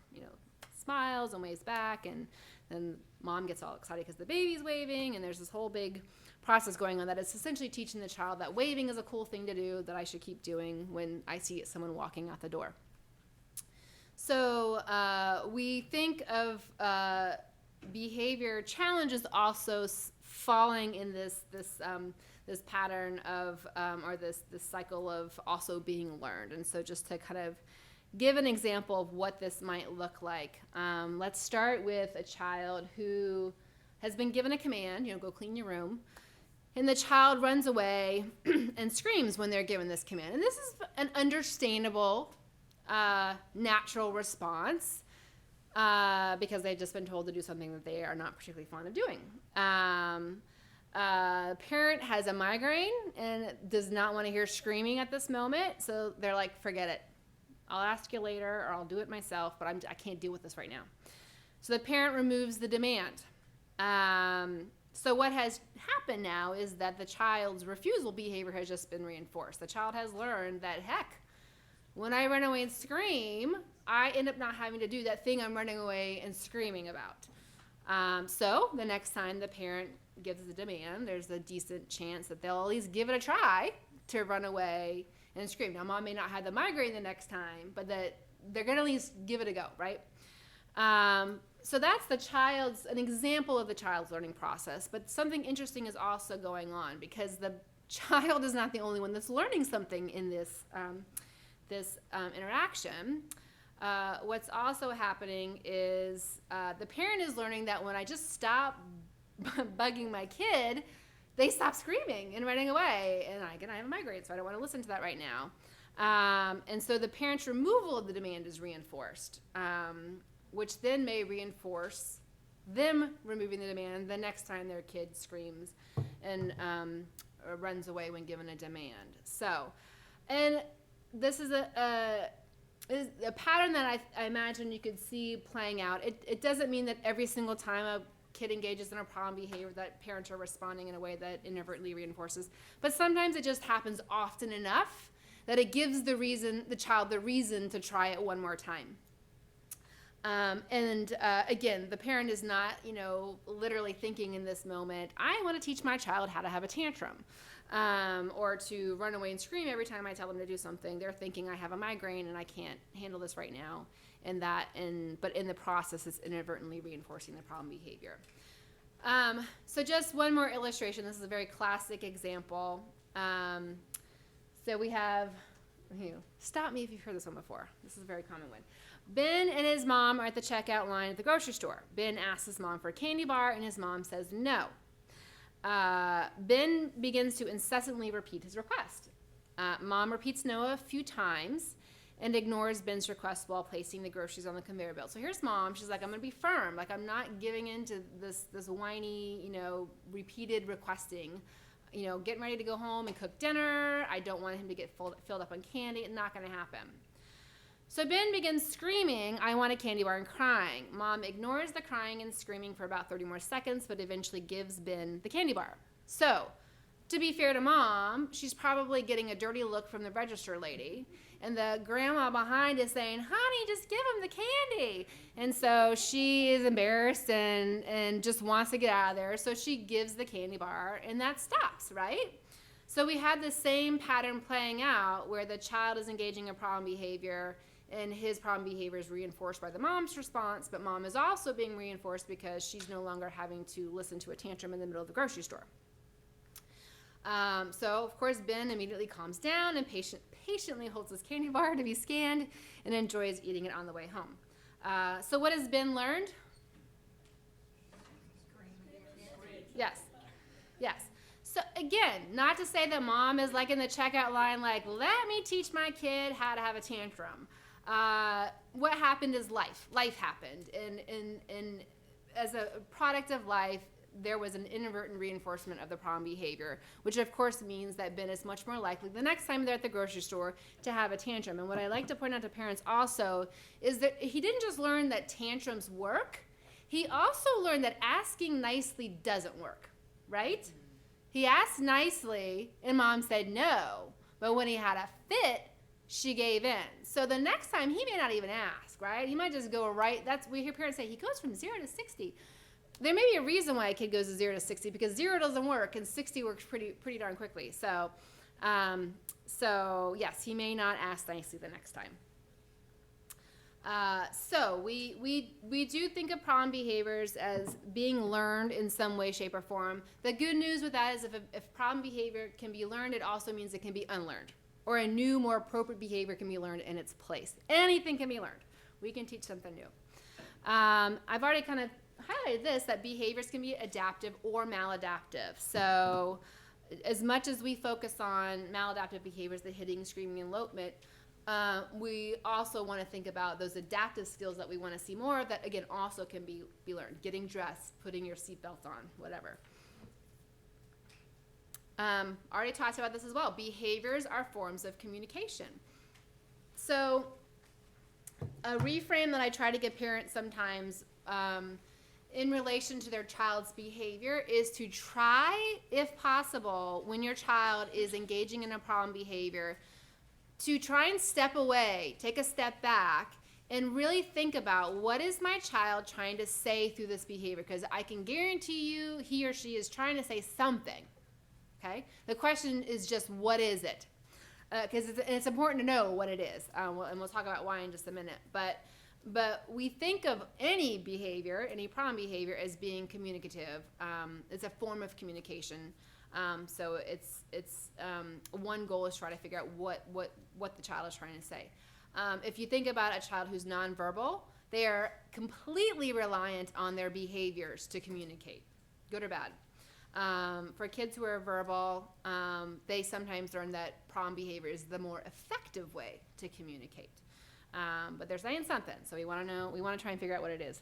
smiles and waves back, and then mom gets all excited because the baby's waving, and there's this whole big process going on that is essentially teaching the child that waving is a cool thing to do, that I should keep doing when I see someone walking out the door. So we think of behavior challenges also falling in this pattern of or this cycle of also being learned. And so just to kind of give an example of what this might look like, let's start with a child who has been given a command, go clean your room, and the child runs away and screams when they're given this command. And this is an understandable natural response because they've just been told to do something that they are not particularly fond of doing. Parent has a migraine and does not want to hear screaming at this moment, so they're like, forget it. I'll ask you later, or I'll do it myself, but I can't deal with this right now. So the parent removes the demand. So what has happened now is that the child's refusal behavior has just been reinforced. The child has learned that, heck, when I run away and scream, I end up not having to do that thing I'm running away and screaming about. So the next time the parent gives the demand, there's a decent chance that they'll at least give it a try to run away and scream. Now, mom may not have the migraine the next time, but that they're going to at least give it a go, right? So that's an example of the child's learning process. But something interesting is also going on, because the child is not the only one that's learning something in this interaction. What's also happening is the parent is learning that when I just stop bugging my kid, they stop screaming and running away. And I have a migraine, so I don't want to listen to that right now. And so the parent's removal of the demand is reinforced, which then may reinforce them removing the demand the next time their kid screams and runs away when given a demand. So, and this is a pattern that I imagine you could see playing out. It doesn't mean that every single time a kid engages in a problem behavior that parents are responding in a way that inadvertently reinforces, but sometimes it just happens often enough that it gives the child the reason to try it one more time. Again, the parent is not, literally thinking in this moment, I want to teach my child how to have a tantrum, or to run away and scream every time I tell them to do something. They're thinking, I have a migraine and I can't handle this right now. But in the process, it's inadvertently reinforcing the problem behavior. So just one more illustration. This is a very classic example. So we have, stop me if you've heard this one before. This is a very common one. Ben and his mom are at the checkout line at the grocery store. Ben asks his mom for a candy bar, and his mom says no. Ben begins to incessantly repeat his request. Mom repeats no a few times and ignores Ben's request while placing the groceries on the conveyor belt. So here's mom. She's like, I'm going to be firm. Like, I'm not giving in to this whiny, repeated requesting. Getting ready to go home and cook dinner. I don't want him to get filled up on candy. It's not going to happen. So Ben begins screaming, I want a candy bar, and crying. Mom ignores the crying and screaming for about 30 more seconds, but eventually gives Ben the candy bar. So, to be fair to mom, she's probably getting a dirty look from the register lady. And the grandma behind is saying, honey, just give him the candy. And so she is embarrassed and just wants to get out of there. So she gives the candy bar, and that stops, right? So we had the same pattern playing out where the child is engaging in problem behavior, and his problem behavior is reinforced by the mom's response, but mom is also being reinforced because she's no longer having to listen to a tantrum in the middle of the grocery store. So, of course, Ben immediately calms down and patiently holds his candy bar to be scanned and enjoys eating it on the way home. So what has Ben learned? Yes. So, again, not to say that mom is like in the checkout line, like, let me teach my kid how to have a tantrum. What happened is life. Life happened. And as a product of life, there was an inadvertent reinforcement of the problem behavior, which of course means that Ben is much more likely the next time they're at the grocery store to have a tantrum. And what I like to point out to parents also is that he didn't just learn that tantrums work, he also learned that asking nicely doesn't work, right? He asked nicely and mom said no, but when he had a fit, she gave in. So the next time he may not even ask, right? He might just go right. We hear parents say he goes from 0 to 60. There may be a reason why a kid goes to 0 to 60, because 0 doesn't work and 60 works pretty darn quickly. So yes, he may not ask nicely the next time. So we do think of problem behaviors as being learned in some way, shape, or form. The good news with that is if problem behavior can be learned, it also means it can be unlearned, or a new, more appropriate behavior can be learned in its place. Anything can be learned. We can teach something new. I've already kind of highlighted this, that behaviors can be adaptive or maladaptive. So as much as we focus on maladaptive behaviors, the hitting, screaming, and elopement, we also want to think about those adaptive skills that we want to see more of that, again, also can be learned. Getting dressed, putting your seatbelt on, whatever. Already talked about this as well. Behaviors are forms of communication. So a reframe that I try to give parents sometimes in relation to their child's behavior is to try, if possible, when your child is engaging in a problem behavior, to try and step away, take a step back, and really think about, what is my child trying to say through this behavior? Because I can guarantee you he or she is trying to say something. Okay? The question is just, what is it? because it's important to know what it is, and we'll talk about why in just a minute. But we think of any behavior, any problem behavior, as being communicative. It's a form of communication. So it's one goal is try to figure out what the child is trying to say. If you think about a child who's nonverbal, they are completely reliant on their behaviors to communicate, good or bad. For kids who are verbal, they sometimes learn that problem behavior is the more effective way to communicate. But they're saying something, so we want to try and figure out what it is.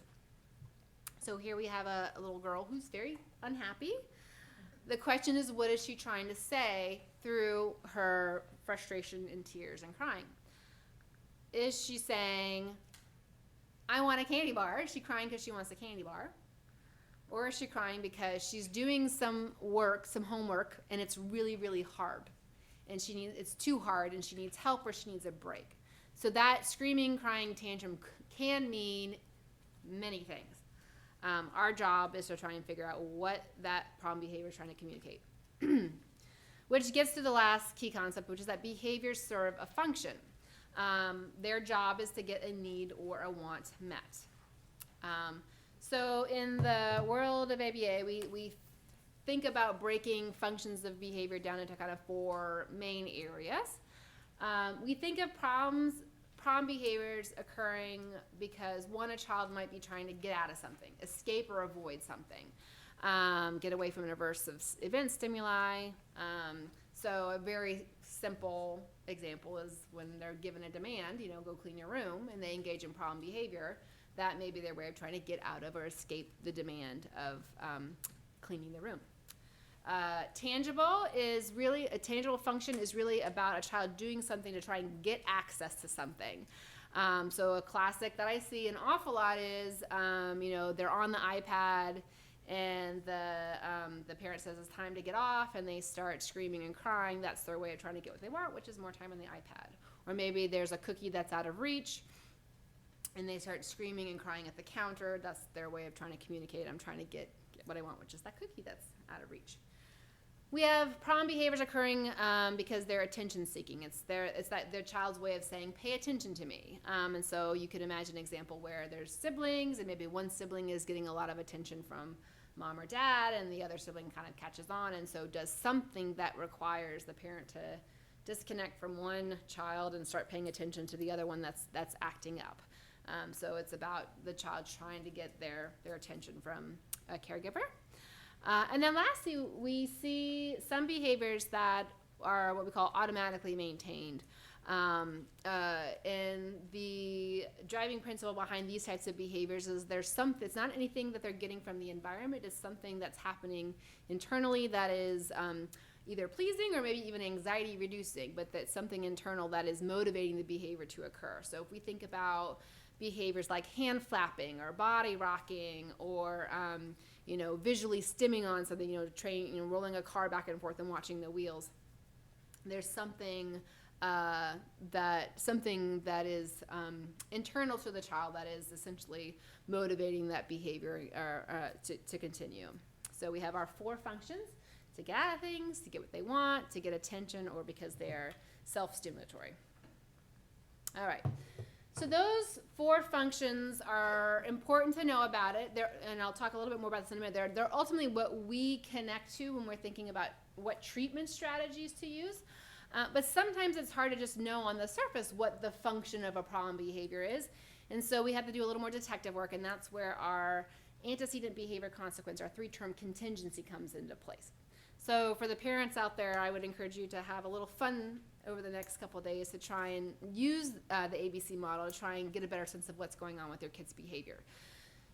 So here we have a little girl who's very unhappy. The question is, what is she trying to say through her frustration and tears and crying? Is she saying, I want a candy bar? Is she crying because she wants a candy bar? Or is she crying because she's doing some work, some homework, and it's really, really hard, and it's too hard, and she needs help, or she needs a break? So that screaming, crying tantrum can mean many things. Our job is to try and figure out what that problem behavior is trying to communicate. Which gets to the last key concept, which is that behaviors serve a function. Their job is to get a need or a want met. So in the world of ABA, we think about breaking functions of behavior down into kind of 4 main areas. We think of problem behaviors occurring because, one, a child might be trying to get out of something, escape or avoid something, get away from an aversive event stimuli. So a very simple example is when they're given a demand, go clean your room, and they engage in problem behavior. That may be their way of trying to get out of or escape the demand of cleaning the room. A tangible function is really about a child doing something to try and get access to something. So a classic that I see an awful lot is, they're on the iPad and the parent says it's time to get off, and they start screaming and crying. That's their way of trying to get what they want, which is more time on the iPad. Or maybe there's a cookie that's out of reach, and they start screaming and crying at the counter. That's their way of trying to communicate, I'm trying to get what I want, which is that cookie that's out of reach. We have problem behaviors occurring because they're attention seeking. It's their child's way of saying, pay attention to me. And so you could imagine an example where there's siblings, and maybe one sibling is getting a lot of attention from mom or dad, and the other sibling kind of catches on, and so does something that requires the parent to disconnect from one child and start paying attention to the other one that's acting up. So it's about the child trying to get their attention from a caregiver. And then lastly, we see some behaviors that are what we call automatically maintained. And the driving principle behind these types of behaviors is it's not anything that they're getting from the environment. It's something that's happening internally that is either pleasing or maybe even anxiety reducing, but that's something internal that is motivating the behavior to occur. So if we think about behaviors like hand flapping or body rocking or visually stimming on something, rolling a car back and forth and watching the wheels, there's something that is internal to the child that is essentially motivating that behavior to continue. So we have our 4 functions: to get out of things, to get what they want, to get attention, or because they're self-stimulatory. All right. So those 4 functions are important to know about it. And I'll talk a little bit more about this in a minute. They're ultimately what we connect to when we're thinking about what treatment strategies to use. But sometimes it's hard to just know on the surface what the function of a problem behavior is. And so we have to do a little more detective work, and that's where our antecedent behavior consequence, our 3-term contingency, comes into place. So for the parents out there, I would encourage you to have a little fun over the next couple of days to try and use the ABC model to try and get a better sense of what's going on with your kid's behavior.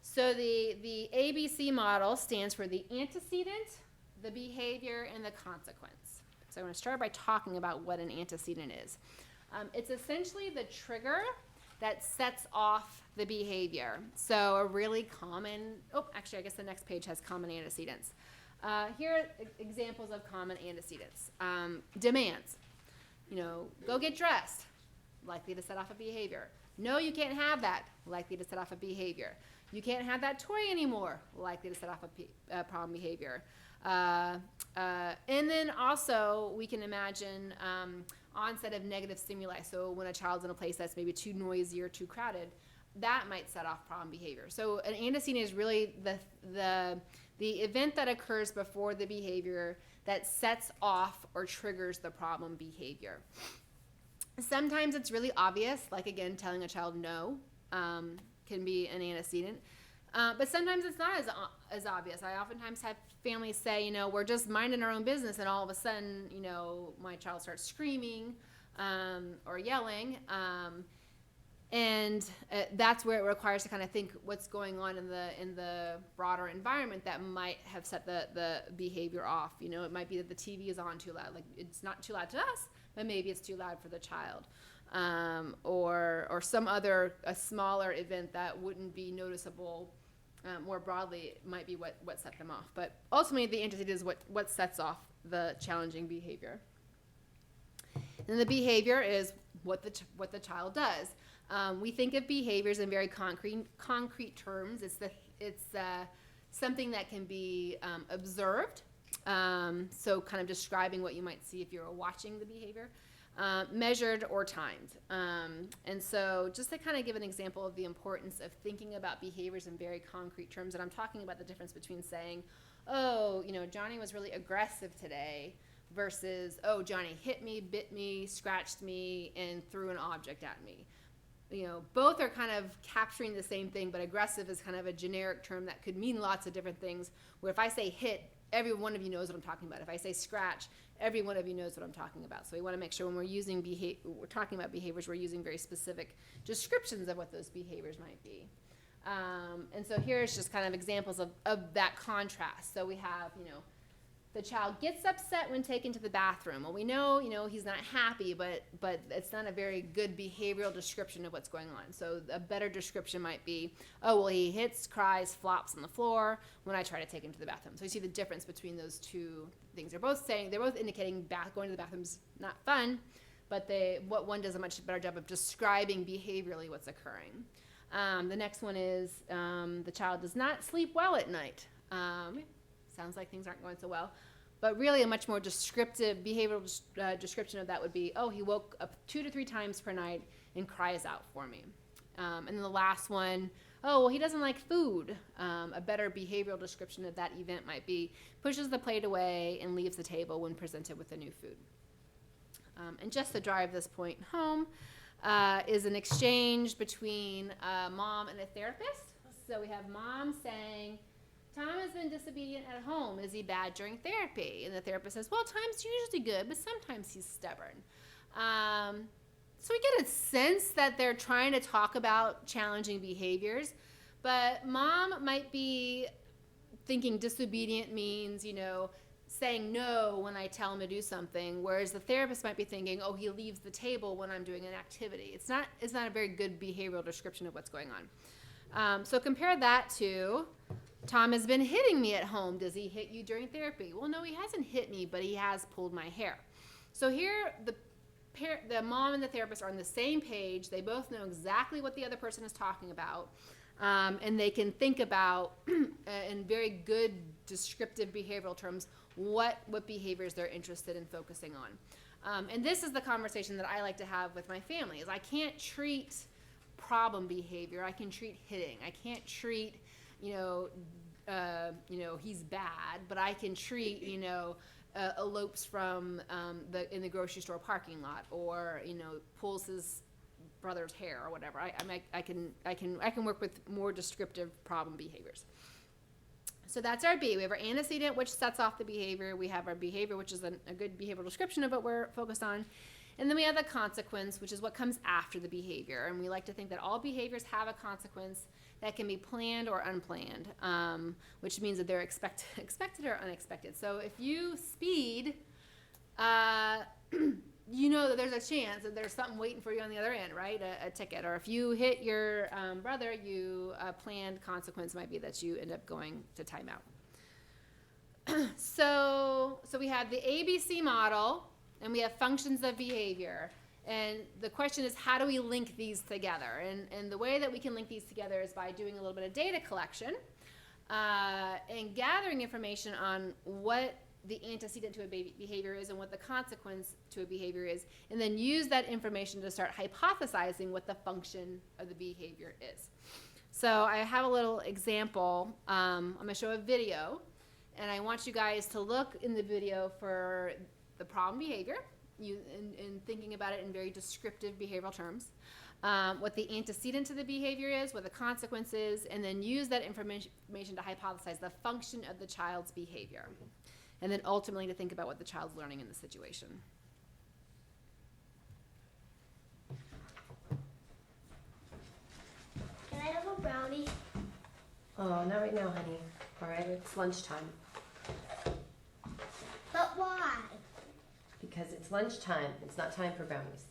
So the ABC model stands for the antecedent, the behavior, and the consequence. So I'm going to start by talking about what an antecedent is. It's essentially the trigger that sets off the behavior. So a really common, I guess the next page has common antecedents. Here are examples of common antecedents. Demands. Go get dressed, likely to set off a behavior. No, you can't have that, likely to set off a behavior. You can't have that toy anymore, likely to set off a problem behavior. And then also we can imagine onset of negative stimuli. So when a child's in a place that's maybe too noisy or too crowded, that might set off problem behavior. So an antecedent is really the event that occurs before the behavior that sets off or triggers the problem behavior. Sometimes it's really obvious, like again, telling a child no can be an antecedent. But sometimes it's not as obvious. I oftentimes have families say, you know, we're just minding our own business, and all of a sudden, you know, my child starts screaming or yelling. And that's where it requires to kind of think what's going on in the broader environment that might have set the behavior off. You know, it might be that the TV is on too loud. Like, it's not too loud to us, but maybe it's too loud for the child. Or some other, a smaller event that wouldn't be noticeable more broadly might be what set them off. But ultimately, the antecedent is what sets off the challenging behavior. And the behavior is what the child does. We think of behaviors in very concrete terms. It's something that can be observed. So kind of describing what you might see if you were watching the behavior. Measured or timed. And so just to kind of give an example of the importance of thinking about behaviors in very concrete terms, and I'm talking about the difference between saying, oh, you know, Johnny was really aggressive today versus, oh, Johnny hit me, bit me, scratched me, and threw an object at me. You know, both are kind of capturing the same thing, but aggressive is kind of a generic term that could mean lots of different things, where if I say hit, every one of you knows what I'm talking about. If I say scratch, every one of you knows what I'm talking about. So we want to make sure when we're talking about behaviors, we're using very specific descriptions of what those behaviors might be. And so here's just kind of examples of that contrast. So we have, you know, the child gets upset when taken to the bathroom. Well, we know, you know, he's not happy, but it's not a very good behavioral description of what's going on. So a better description might be, oh, well, he hits, cries, flops on the floor when I try to take him to the bathroom. So you see the difference between those two things. They're both indicating going to the bathroom's not fun, but what one does a much better job of describing behaviorally what's occurring. The next one is the child does not sleep well at night. Sounds like things aren't going so well. But really a much more descriptive behavioral description of that would be, oh, he woke up 2 to 3 times per night and cries out for me. And then the last one, oh, well, he doesn't like food. A better behavioral description of that event might be, pushes the plate away and leaves the table when presented with a new food. And just to drive this point home is an exchange between a mom and a therapist. So we have mom saying, Tom has been disobedient at home. Is he bad during therapy? And the therapist says, well, Tom's usually good, but sometimes he's stubborn. So we get a sense that they're trying to talk about challenging behaviors, but mom might be thinking disobedient means, you know, saying no when I tell him to do something, whereas the therapist might be thinking, oh, he leaves the table when I'm doing an activity. It's not a very good behavioral description of what's going on. So compare that to, Tom has been hitting me at home. Does he hit you during therapy? Well, no, he hasn't hit me, but he has pulled my hair. So here, the mom and the therapist are on the same page. They both know exactly what the other person is talking about, and they can think about, in very good descriptive behavioral terms, what behaviors they're interested in focusing on. And this is the conversation that I like to have with my family, is I can't treat problem behavior. I can treat hitting. I can't treat, he's bad, but I can treat, elopes from in the grocery store parking lot, or pulls his brother's hair or whatever. I can work with more descriptive problem behaviors. So that's our B. We have our antecedent, which sets off the behavior. We have our behavior, which is a good behavioral description of what we're focused on. And then we have the consequence, which is what comes after the behavior. And we like to think that all behaviors have a consequence that can be planned or unplanned, which means that they're expected or unexpected. So if you speed, you know that there's a chance that there's something waiting for you on the other end, right? A ticket. Or if you hit your brother, a planned consequence might be that you end up going to timeout. So we have the ABC model, and we have functions of behavior. And the question is, how do we link these together? And the way that we can link these together is by doing a little bit of data collection and gathering information on what the antecedent to a behavior is and what the consequence to a behavior is, and then use that information to start hypothesizing what the function of the behavior is. So I have a little example. I'm going to show a video, and I want you guys to look in the video for the problem behavior, in thinking about it in very descriptive behavioral terms, what the antecedent to the behavior is, what the consequence is, and then use that information to hypothesize the function of the child's behavior, and then ultimately to think about what the child's learning in the situation. Can I have a brownie? Oh, not right now, honey. All right, it's lunchtime. But why? Because it's lunchtime. It's not time for brownies.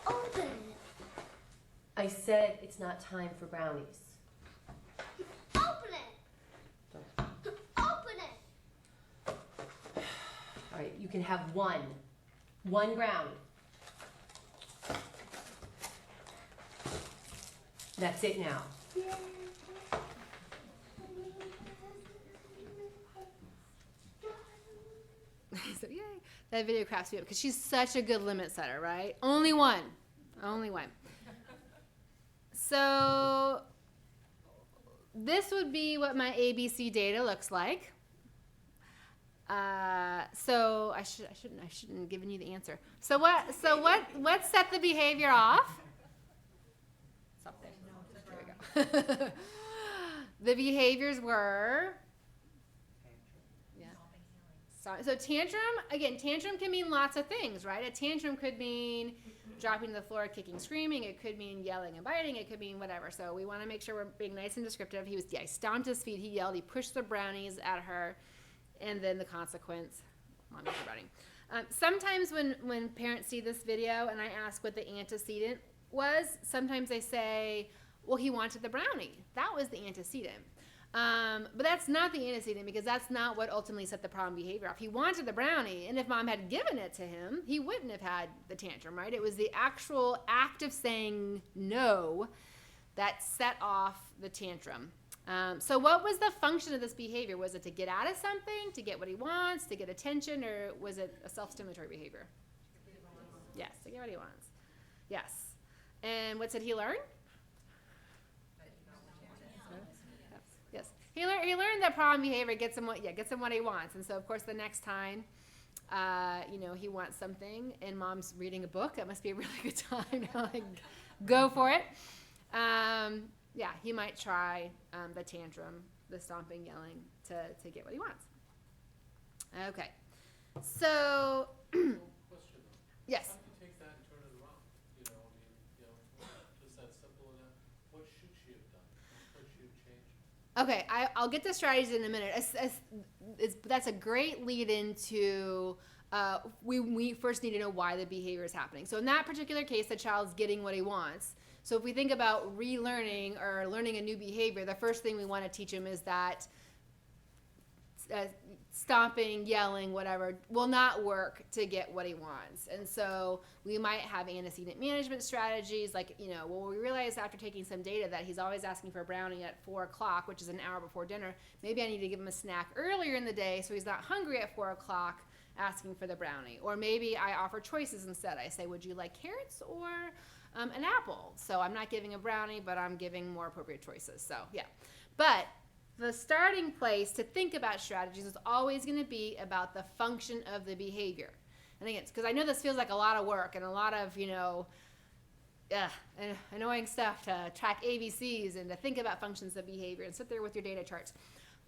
Open it. I said it's not time for brownies. Open it. Open it. All right, you can have one. One brownie. That's it now. So yay, that video cracks me up because she's such a good limit setter, right? Only one. So this would be what my ABC data looks like. So I shouldn't have given you the answer. So what set the behavior off? Stop there. There we go. The behaviors were. So tantrum can mean lots of things, right? A tantrum could mean dropping to the floor, kicking, screaming. It could mean yelling and biting. It could mean whatever. So we want to make sure we're being nice and descriptive. He stomped his feet. He yelled. He pushed the brownies at her. And then the consequence, Mom makes a brownie. Sometimes when parents see this video and I ask what the antecedent was, sometimes they say, well, he wanted the brownie. That was the antecedent. But that's not the antecedent because that's not what ultimately set the problem behavior off. He wanted the brownie, and if Mom had given it to him, he wouldn't have had the tantrum, right? It was the actual act of saying no that set off the tantrum. So what was the function of this behavior? Was it to get out of something, to get what he wants, to get attention, or was it a self-stimulatory behavior? Yes, to get what he wants. Yes. And what did he learn? Yes. He learned that problem behavior gets him what he wants. And so, of course, the next time, he wants something and Mom's reading a book, that must be a really good time to go for it. He might try the tantrum, the stomping, yelling to get what he wants. Okay. So, Question. yes. How do you take that and turn it around? Just that simple enough. What should she have done? What should she have changed? Okay, I'll get to strategies in a minute. That's a great lead into we first need to know why the behavior is happening. So in that particular case, the child's getting what he wants. So if we think about relearning or learning a new behavior, the first thing we want to teach him is that stomping, yelling, whatever, will not work to get what he wants. And so we might have antecedent management strategies like, we realize after taking some data that he's always asking for a brownie at 4 o'clock, which is an hour before dinner. Maybe I need to give him a snack earlier in the day so he's not hungry at 4 o'clock asking for the brownie. Or maybe I offer choices instead. I say, would you like carrots or an apple? So I'm not giving a brownie, but I'm giving more appropriate choices. So, yeah. But the starting place to think about strategies is always going to be about the function of the behavior. And again, because I know this feels like a lot of work and a lot of, annoying stuff to track ABCs and to think about functions of behavior and sit there with your data charts.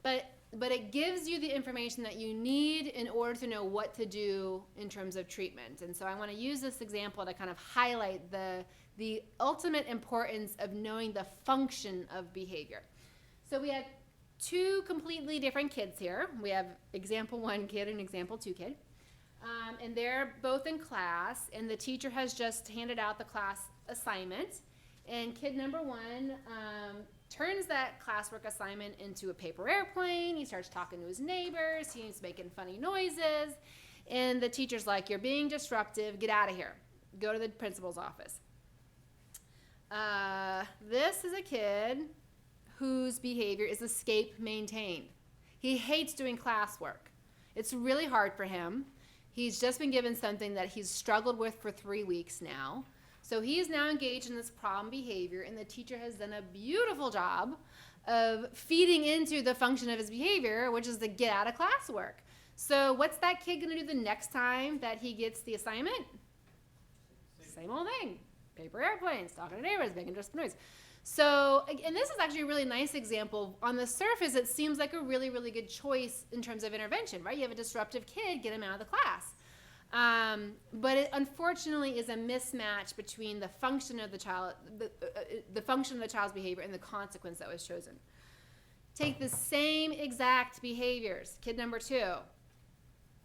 But it gives you the information that you need in order to know what to do in terms of treatment. And so I want to use this example to kind of highlight the ultimate importance of knowing the function of behavior. So we have two completely different kids here. We have example 1 kid and example 2 kid. And they're both in class, and the teacher has just handed out the class assignment. And kid number 1 turns that classwork assignment into a paper airplane. He starts talking to his neighbors. He's making funny noises. And the teacher's like, you're being disruptive. Get out of here. Go to the principal's office. This is a kid whose behavior is escape maintained. He hates doing classwork. It's really hard for him. He's just been given something that he's struggled with for 3 weeks now. So he is now engaged in this problem behavior, and the teacher has done a beautiful job of feeding into the function of his behavior, which is to get out of classwork. So what's that kid going to do the next time that he gets the assignment? Same old thing. Paper airplanes, talking to neighbors, making just noise. So, and this is actually a really nice example. On the surface, it seems like a really, really good choice in terms of intervention, right? You have a disruptive kid, get him out of the class. But it unfortunately is a mismatch between the function of the child, the function of the child's behavior and the consequence that was chosen. Take the same exact behaviors. Kid number 2,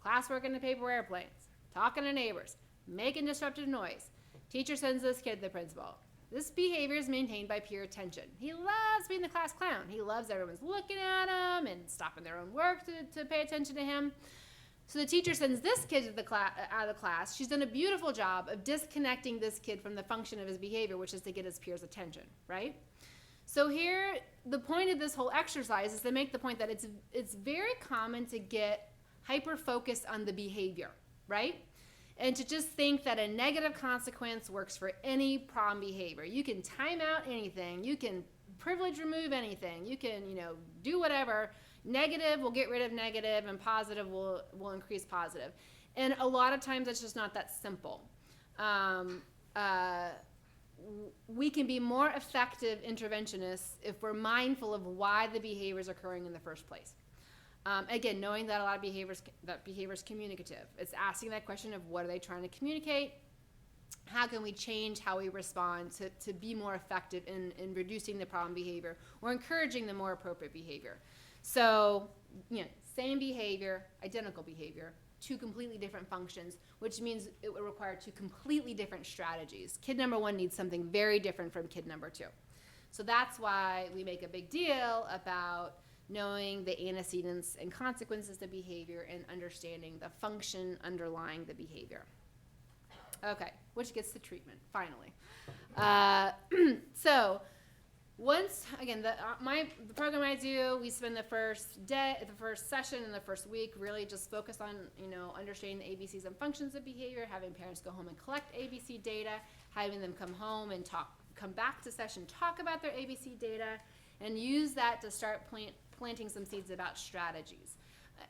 classwork in the paper airplanes, talking to neighbors, making disruptive noise. Teacher sends this kid to the principal. This behavior is maintained by peer attention. He loves being the class clown. He loves everyone's looking at him and stopping their own work to pay attention to him. So the teacher sends this kid to out of the class. She's done a beautiful job of disconnecting this kid from the function of his behavior, which is to get his peers' attention, right? So here, the point of this whole exercise is to make the point that it's very common to get hyper-focused on the behavior, right? And to just think that a negative consequence works for any problem behavior. You can time out anything. You can privilege remove anything. You can, do whatever. Negative will get rid of negative, and positive will increase positive. And a lot of times it's just not that simple. We can be more effective interventionists if we're mindful of why the behavior is occurring in the first place. Again, knowing that a lot of behavior is communicative. It's asking that question of what are they trying to communicate? How can we change how we respond to be more effective in reducing the problem behavior or encouraging the more appropriate behavior? So, same behavior, identical behavior, 2 completely different functions, which means it would require 2 completely different strategies. Kid number 1 needs something very different from kid number 2. So that's why we make a big deal about knowing the antecedents and consequences of behavior and understanding the function underlying the behavior. Okay, which gets to treatment, finally. So once, again, the program I do, we spend the first session and the first week really just focus on, understanding the ABCs and functions of behavior, having parents go home and collect ABC data, having them come home and come back to session, talk about their ABC data, and use that to start planting some seeds about strategies.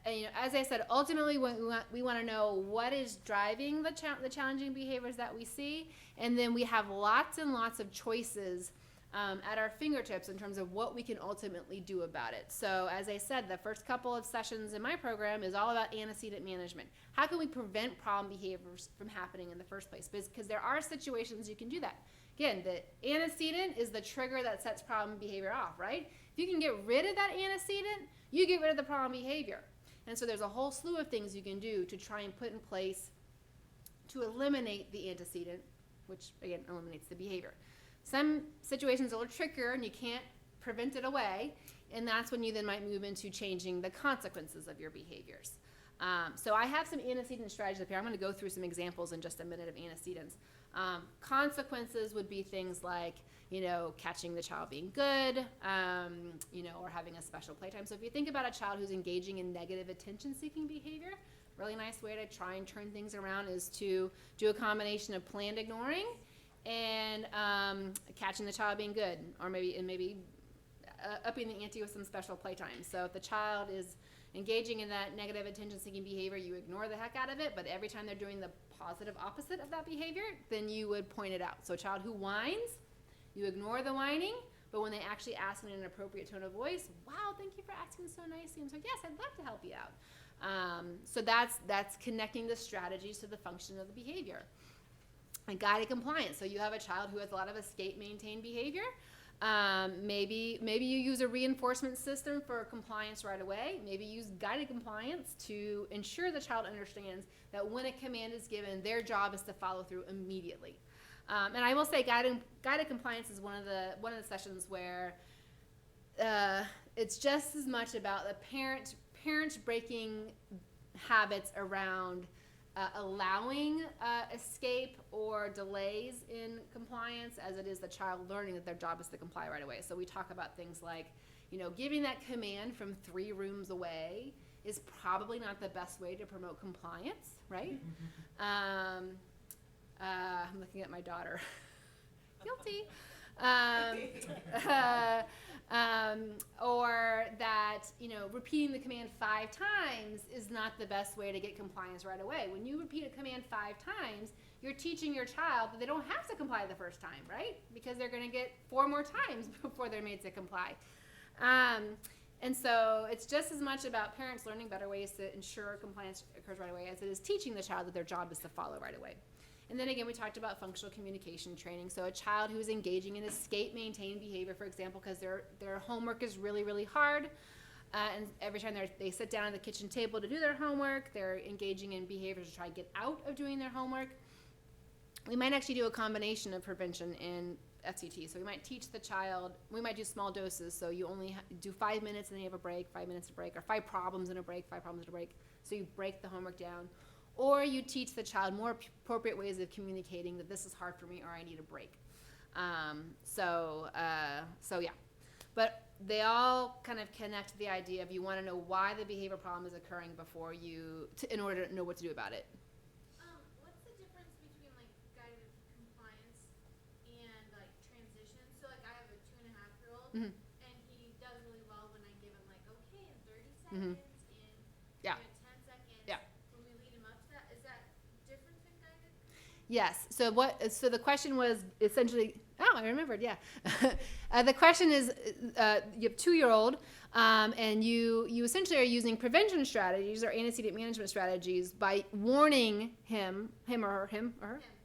As I said, ultimately we want to know what is driving the challenging behaviors that we see, and then we have lots and lots of choices at our fingertips in terms of what we can ultimately do about it. So as I said, the first couple of sessions in my program is all about antecedent management. How can we prevent problem behaviors from happening in the first place? Because there are situations you can do that. Again, the antecedent is the trigger that sets problem behavior off, right? If you can get rid of that antecedent, you get rid of the problem behavior. And so there's a whole slew of things you can do to try and put in place to eliminate the antecedent, which again eliminates the behavior. Some situations are a little trickier and you can't prevent it away, and that's when you then might move into changing the consequences of your behaviors. So I have some antecedent strategies up here. I'm going to go through some examples in just a minute of antecedents. Consequences would be things like, catching the child being good, or having a special playtime. So if you think about a child who's engaging in negative attention-seeking behavior, really nice way to try and turn things around is to do a combination of planned ignoring and catching the child being good, or maybe upping the ante with some special playtime. So if the child is engaging in that negative attention-seeking behavior, you ignore the heck out of it, but every time they're doing the positive opposite of that behavior, then you would point it out. So a child who whines, you ignore the whining, but when they actually ask in an appropriate tone of voice, wow, thank you for asking so nicely. And so, yes, I'd love to help you out. So that's connecting the strategies to the function of the behavior. And guided compliance. So you have a child who has a lot of escape maintain behavior. Maybe you use a reinforcement system for compliance right away. Maybe use guided compliance to ensure the child understands that when a command is given, their job is to follow through immediately. And I will say guided compliance is one of the sessions where it's just as much about the parents breaking habits around allowing escape or delays in compliance as it is the child learning that their job is to comply right away. So we talk about things like, giving that command from 3 rooms away is probably not the best way to promote compliance, right? I'm looking at my daughter. Guilty. Or that, repeating the command 5 times is not the best way to get compliance right away. When you repeat a command 5 times, you're teaching your child that they don't have to comply the first time, right? Because they're going to get 4 more times before they're made to comply. And so it's just as much about parents learning better ways to ensure compliance occurs right away as it is teaching the child that their job is to follow right away. And then again, we talked about functional communication training. So a child who is engaging in escape maintain behavior, for example, because their homework is really, really hard. And every time they sit down at the kitchen table to do their homework, they're engaging in behaviors to try to get out of doing their homework. We might actually do a combination of prevention and FCT. So we might teach the child, we might do small doses. So you only do 5 minutes and then you have a break, 5 minutes to break, or 5 problems in a break, 5 problems in a break. So you break the homework down. Or you teach the child more appropriate ways of communicating that this is hard for me or I need a break. So yeah. But they all kind of connect to the idea of you want to know why the behavior problem is occurring before in order to know what to do about it. What's the difference between like guided compliance and like transition? So like I have a 2.5-year-old Mhm. and he does really well when I give him like okay in 30 Mhm. seconds Yeah. in 10 seconds. Yeah. When we lead him up to that, is that different than guided? Yes. So the question was essentially. Oh, I remembered. Yeah. The question is, you have 2-year-old, and you essentially are using prevention strategies or antecedent management strategies by warning him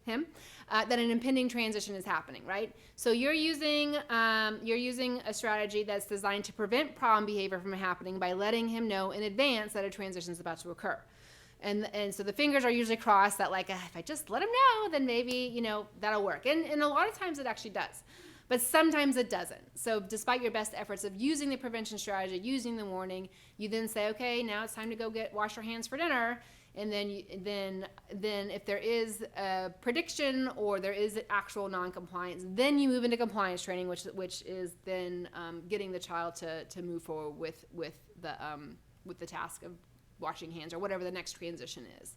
that an impending transition is happening. Right. So you're using a strategy that's designed to prevent problem behavior from happening by letting him know in advance that a transition is about to occur. And so the fingers are usually crossed that like, if I just let him know, then maybe, that'll work. And a lot of times it actually does, but sometimes it doesn't. So despite your best efforts of using the prevention strategy, using the warning, you then say, okay, now it's time to go wash your hands for dinner. And then if there is a prediction or there is actual non-compliance, then you move into compliance training, which is then getting the child to move forward with the task of washing hands or whatever the next transition is.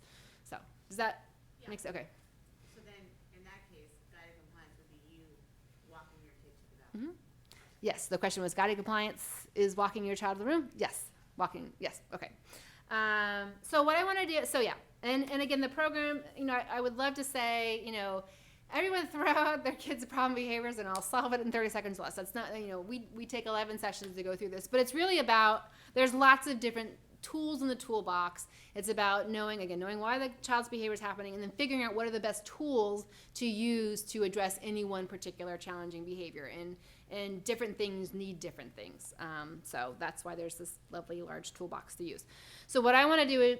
So does that make sense? Okay. So then, in that case, guided compliance would be you walking your kid to the bathroom. Yes. The question was guided compliance is walking your child to the room. Yes. Walking. Yes. Okay. So what I want to do. So yeah. And again, the program. I would love to say. Everyone throw out their kids' problem behaviors and I'll solve it in 30 seconds or less. That's not. We take 11 sessions to go through this, but it's really about. There's lots of different tools in the toolbox. It's about knowing why the child's behavior is happening and then figuring out what are the best tools to use to address any one particular challenging behavior. And different things need different things. So that's why there's this lovely large toolbox to use. So what I want to do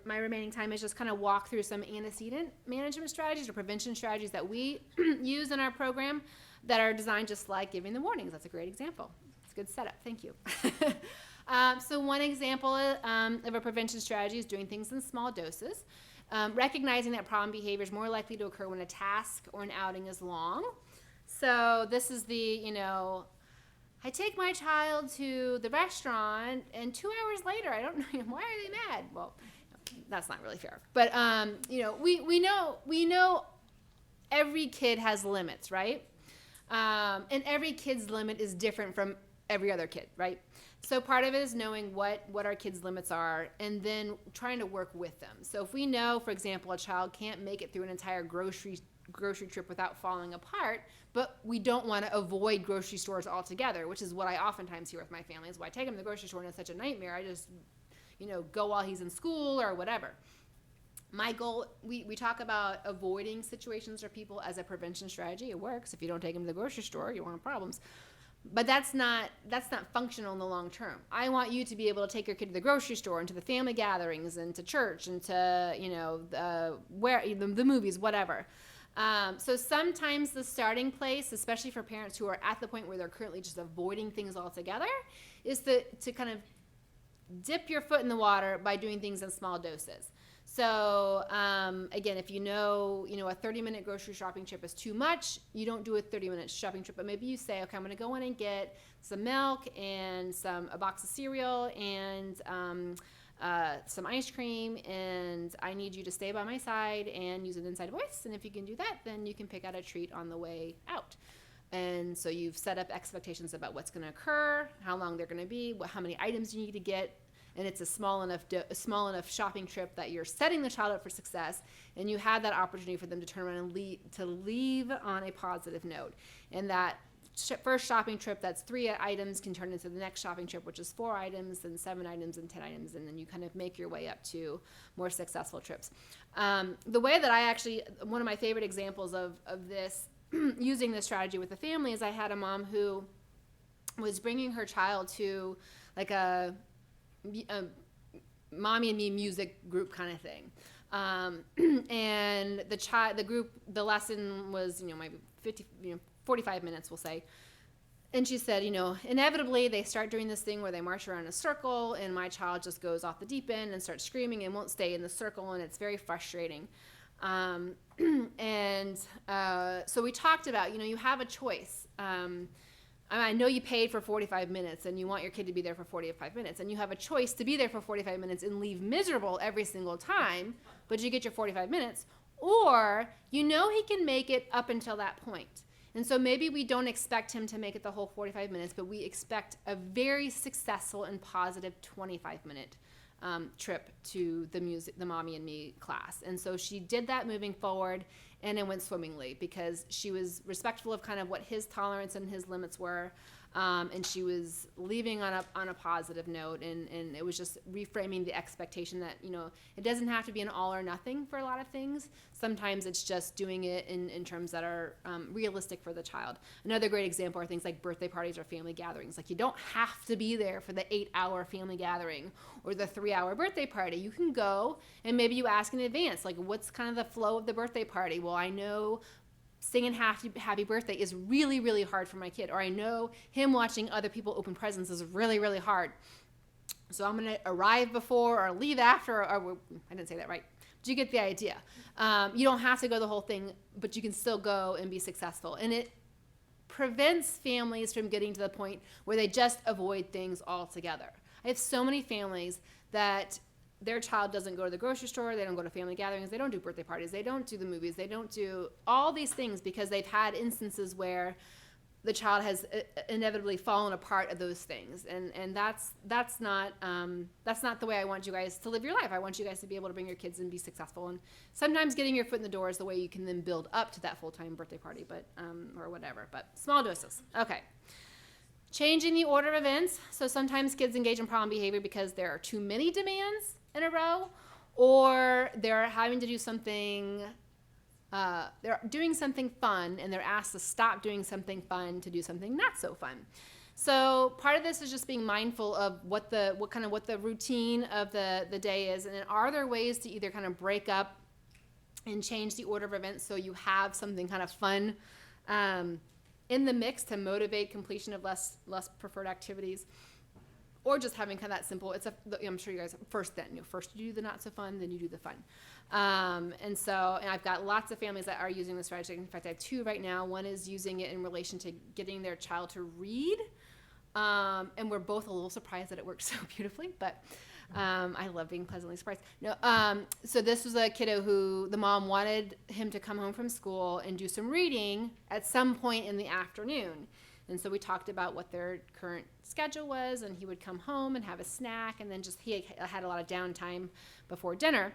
my remaining time is just kind of walk through some antecedent management strategies or prevention strategies that we use in our program that are designed just like giving the warnings. That's a great example. It's a good setup. Thank you. So one example of a prevention strategy is doing things in small doses, recognizing that problem behavior is more likely to occur when a task or an outing is long. So this is I take my child to the restaurant and 2 hours later, I don't know, why are they mad? Well, that's not really fair. But, we know every kid has limits, right? And every kid's limit is different from every other kid, right? So part of it is knowing what our kids' limits are and then trying to work with them. So if we know, for example, a child can't make it through an entire grocery trip without falling apart, but we don't want to avoid grocery stores altogether, which is what I oftentimes hear with my family is why I take him to the grocery store and it's such a nightmare. I just, go while he's in school or whatever. My goal, we talk about avoiding situations or people as a prevention strategy. It works. If you don't take him to the grocery store, you won't have problems. But that's not functional in the long term. I want you to be able to take your kid to the grocery store and to the family gatherings and to church and to the movies, whatever. So sometimes the starting place, especially for parents who are at the point where they're currently just avoiding things altogether, is to kind of dip your foot in the water by doing things in small doses. So again, if you know a 30-minute grocery shopping trip is too much, you don't do a 30-minute shopping trip, but maybe you say, okay, I'm going to go in and get some milk and a box of cereal and some ice cream, and I need you to stay by my side and use an inside voice. And if you can do that, then you can pick out a treat on the way out. And so you've set up expectations about what's going to occur, how long they're going to be, how many items you need to get. And it's a small enough shopping trip that you're setting the child up for success, and you have that opportunity for them to turn around and leave on a positive note. And that first shopping trip, that's 3 items, can turn into the next shopping trip, which is 4 items, then 7 items, and 10 items, and then you kind of make your way up to more successful trips. The way that one of my favorite examples of this, using this strategy with the family, is I had a mom who was bringing her child to like a mommy and me music group kind of thing, and the lesson was maybe 45 minutes, we'll say. And she said, inevitably they start doing this thing where they march around in a circle, and my child just goes off the deep end and starts screaming and won't stay in the circle, and it's very frustrating. And so we talked about, you have a choice. I know you paid for 45 minutes and you want your kid to be there for 45 minutes, and you have a choice to be there for 45 minutes and leave miserable every single time, but you get your 45 minutes, or he can make it up until that point. And so maybe we don't expect him to make it the whole 45 minutes, but we expect a very successful and positive 25-minute trip to the Mommy and Me class. And so she did that moving forward, and it went swimmingly because she was respectful of kind of what his tolerance and his limits were, and she was leaving on a positive note, and it was just reframing the expectation that it doesn't have to be an all or nothing for a lot of things. Sometimes it's just doing it in terms that are realistic for the child. Another great example are things like birthday parties or family gatherings. Like, you don't have to be there for the 8-hour family gathering or the 3-hour birthday party. You can go, and maybe you ask in advance, like, what's kind of the flow of the birthday party? Well, I know singing happy birthday is really, really hard for my kid, or I know him watching other people open presents is really, really hard. So I'm going to arrive before or leave after, or I didn't say that right. But you get the idea. You don't have to go the whole thing, but you can still go and be successful. And it prevents families from getting to the point where they just avoid things altogether. I have so many families that their child doesn't go to the grocery store, they don't go to family gatherings, they don't do birthday parties, they don't do the movies, they don't do all these things because they've had instances where the child has inevitably fallen apart of those things, and that's not the way I want you guys to live your life. I want you guys to be able to bring your kids and be successful, and sometimes getting your foot in the door is the way you can then build up to that full-time birthday party, but or whatever, but small doses. Okay. Changing the order of events. So sometimes kids engage in problem behavior because there are too many demands in a row, or they're having to do something, they're doing something fun, and they're asked to stop doing something fun to do something not so fun. So part of this is just being mindful of what the routine of the day is, and are there ways to either kind of break up and change the order of events so you have something kind of fun in the mix to motivate completion of less preferred activities, or just having kind of that simple. I'm sure you guys first you do the not so fun, then you do the fun. And I've got lots of families that are using this strategy. In fact, I have 2 right now. One is using it in relation to getting their child to read, and we're both a little surprised that it works so beautifully, but I love being pleasantly surprised. So this was a kiddo who the mom wanted him to come home from school and do some reading at some point in the afternoon. And so we talked about what their current schedule was, and he would come home and have a snack, and then he had a lot of downtime before dinner.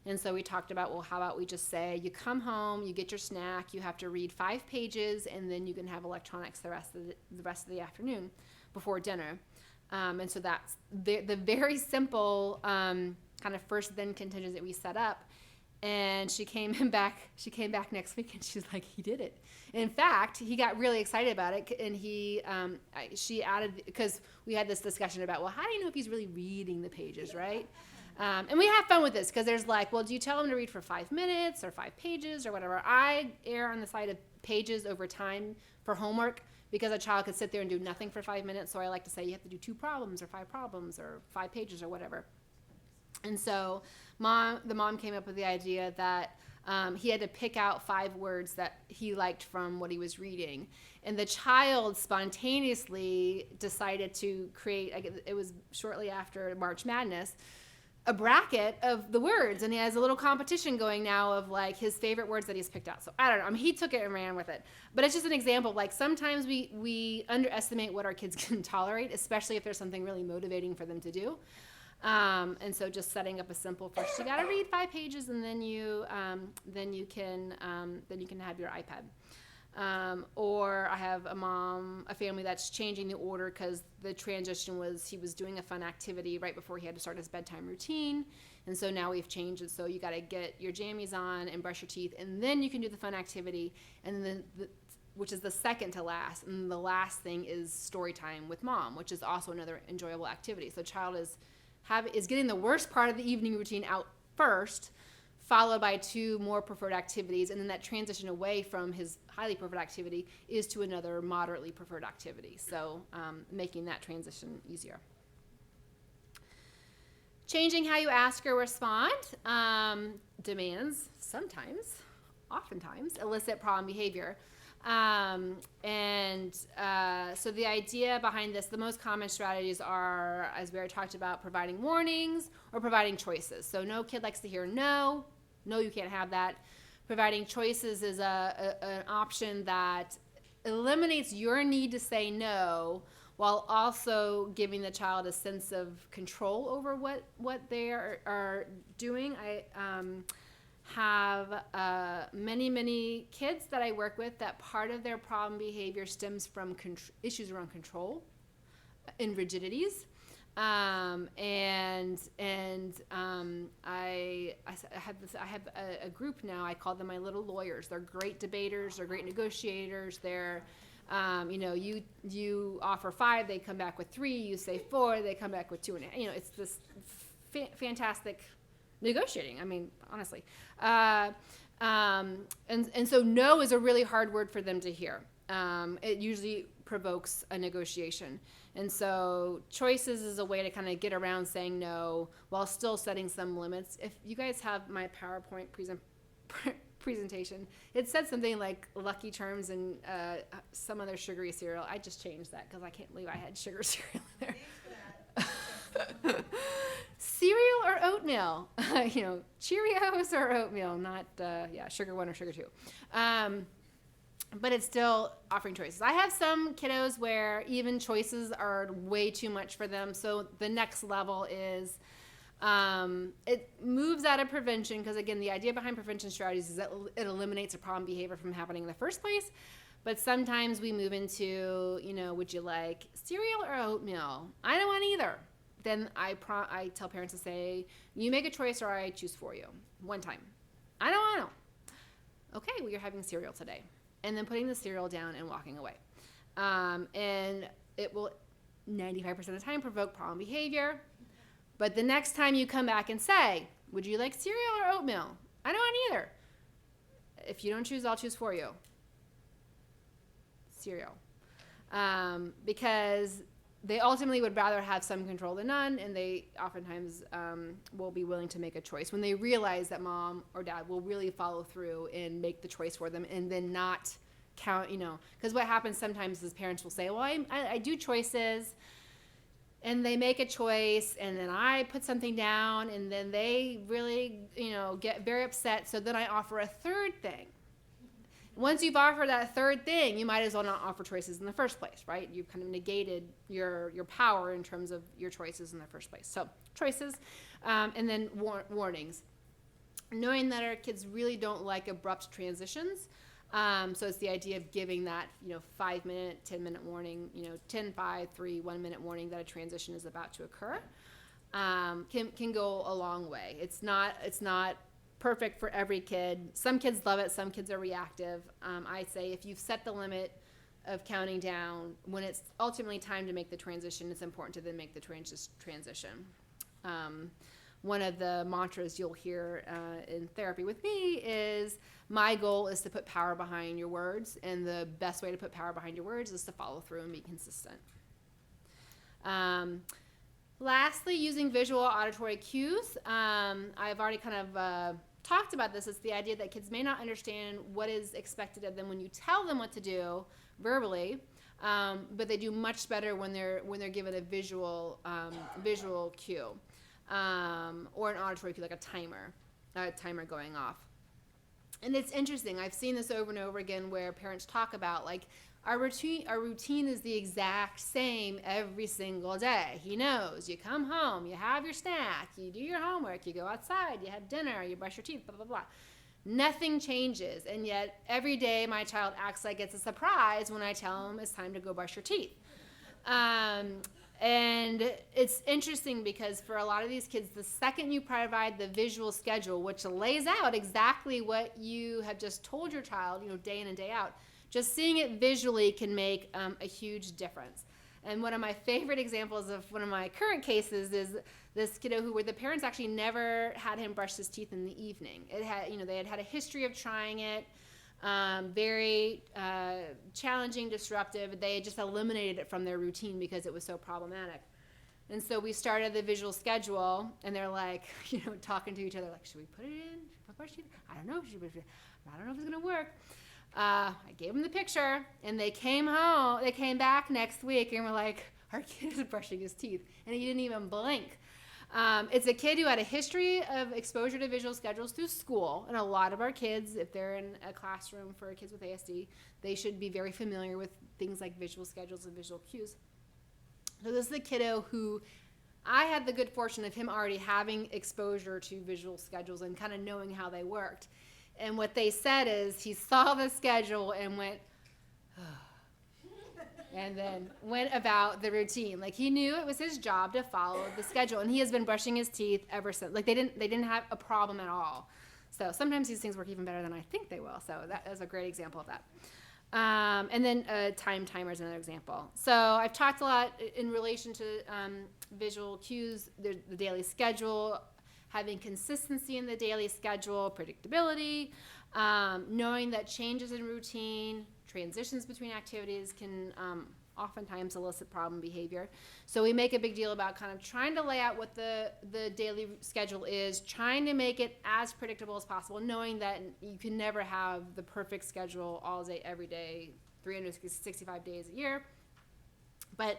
And so we talked about, well, how about we just say, you come home, you get your snack, you have to read 5 pages, and then you can have electronics the rest of the afternoon before dinner. And so that's the very simple kind of first then contingent that we set up. And she came back next week, and she's like, he did it. In fact, he got really excited about it, and she added, because we had this discussion about, well, how do you know if he's really reading the pages, right? And we have fun with this, because there's like, well, do you tell him to read for 5 minutes or 5 pages or whatever? I err on the side of pages over time for homework, because a child could sit there and do nothing for 5 minutes. So I like to say you have to do 2 problems or 5 problems or 5 pages or whatever. And so the mom came up with the idea that he had to pick out 5 words that he liked from what he was reading. And the child spontaneously decided to create, it was shortly after March Madness, a bracket of the words. And he has a little competition going now of like his favorite words that he's picked out. So I don't know. I mean, he took it and ran with it. But it's just an example. Like sometimes we underestimate what our kids can tolerate, especially if there's something really motivating for them to do. And so just setting up a simple first, you got to read 5 pages and then you can have your iPad. Or I have a family that's changing the order because the transition was he was doing a fun activity right before he had to start his bedtime routine. And so now we've changed it. So you got to get your jammies on and brush your teeth, and then you can do the fun activity. And then which is the second to last. And the last thing is story time with mom, which is also another enjoyable activity. So child is getting the worst part of the evening routine out first, followed by 2 more preferred activities, and then that transition away from his highly preferred activity is to another moderately preferred activity. So making that transition easier. Changing how you ask or respond demands oftentimes elicit problem behavior. So the idea behind this, the most common strategies are, as we already talked about, providing warnings or providing choices. So no kid likes to hear no, you can't have that. Providing choices is an option that eliminates your need to say no while also giving the child a sense of control over what they are doing. I have many kids that I work with that part of their problem behavior stems from issues around control and rigidities. I have a group now. I call them my little lawyers. They're great debaters. They're great negotiators. They're, you offer 5, they come back with 3. You say 4, they come back with 2.5. It's this fantastic negotiating. I mean, honestly. And so no is a really hard word for them to hear. It usually provokes a negotiation. And so choices is a way to kind of get around saying no while still setting some limits. If you guys have my PowerPoint presentation, it said something like Lucky Charms and some other sugary cereal. I just changed that because I can't believe I had sugar cereal in there. Cereal or oatmeal? Cheerios or oatmeal, not sugar 1 or sugar 2. But it's still offering choices. I have some kiddos where even choices are way too much for them. So the next level is it moves out of prevention, because again, the idea behind prevention strategies is that it eliminates a problem behavior from happening in the first place. But sometimes we move into, would you like cereal or oatmeal? I don't want either. Then I tell parents to say, you make a choice or I choose for you. One time. I don't want to. Okay, well, you're having cereal today. And then putting the cereal down and walking away. And it will 95% of the time provoke problem behavior. But the next time you come back and say, would you like cereal or oatmeal? I don't want either. If you don't choose, I'll choose for you. Cereal. Because they ultimately would rather have some control than none, and they oftentimes will be willing to make a choice when they realize that mom or dad will really follow through and make the choice for them, and then not count, because what happens sometimes is parents will say, well, I do choices, and they make a choice, and then I put something down, and then they really, get very upset, so then I offer a third thing. Once you've offered that third thing, you might as well not offer choices in the first place, right? You've kind of negated your power in terms of your choices in the first place. So choices, and then warnings. Knowing that our kids really don't like abrupt transitions, so it's the idea of giving that 5-minute, 10-minute warning, 10, 5, 3, 1 minute warning that a transition is about to occur, can go a long way. It's not perfect for every kid. Some kids love it, some kids are reactive. I say if you've set the limit of counting down, when it's ultimately time to make the transition, it's important to then make the transition. One of the mantras you'll hear in therapy with me is, my goal is to put power behind your words, and the best way to put power behind your words is to follow through and be consistent. Lastly, using visual auditory cues. I've already kind of talked about this. It's the idea that kids may not understand what is expected of them when you tell them what to do verbally, but they do much better when they're given a visual cue or an auditory cue, like a timer going off. And it's interesting. I've seen this over and over again where parents talk about, like, our routine is the exact same every single day. He knows. You come home, you have your snack, you do your homework, you go outside, you have dinner, you brush your teeth, blah, blah, blah. Nothing changes. And yet every day my child acts like it's a surprise when I tell him it's time to go brush your teeth. And it's interesting because for a lot of these kids, the second you provide the visual schedule, which lays out exactly what you have just told your child, day in and day out, just seeing it visually can make a huge difference. And one of my favorite examples of one of my current cases is this kiddo where the parents actually never had him brush his teeth in the evening. It had, they had a history of trying it, very challenging, disruptive. They had just eliminated it from their routine because it was so problematic. And so we started the visual schedule, and they're like, talking to each other, like, should we put it in? Should we brush teeth? I don't know. I don't know if it's gonna work. I gave them the picture, and they came back next week and were like, our kid is brushing his teeth, and he didn't even blink. It's a kid who had a history of exposure to visual schedules through school, and a lot of our kids, if they're in a classroom for kids with ASD, they should be very familiar with things like visual schedules and visual cues. So this is a kiddo who I had the good fortune of him already having exposure to visual schedules and kind of knowing how they worked. And what they said is he saw the schedule and went, and then went about the routine. Like, he knew it was his job to follow the schedule, and he has been brushing his teeth ever since. Like, they didn't have a problem at all. So sometimes these things work even better than I think they will. So that is a great example of that. And then timer is another example. So I've talked a lot in relation to visual cues, the daily schedule, having consistency in the daily schedule, predictability, knowing that changes in routine, transitions between activities can oftentimes elicit problem behavior. So we make a big deal about kind of trying to lay out what the daily schedule is, trying to make it as predictable as possible, knowing that you can never have the perfect schedule all day, every day, 365 days a year. But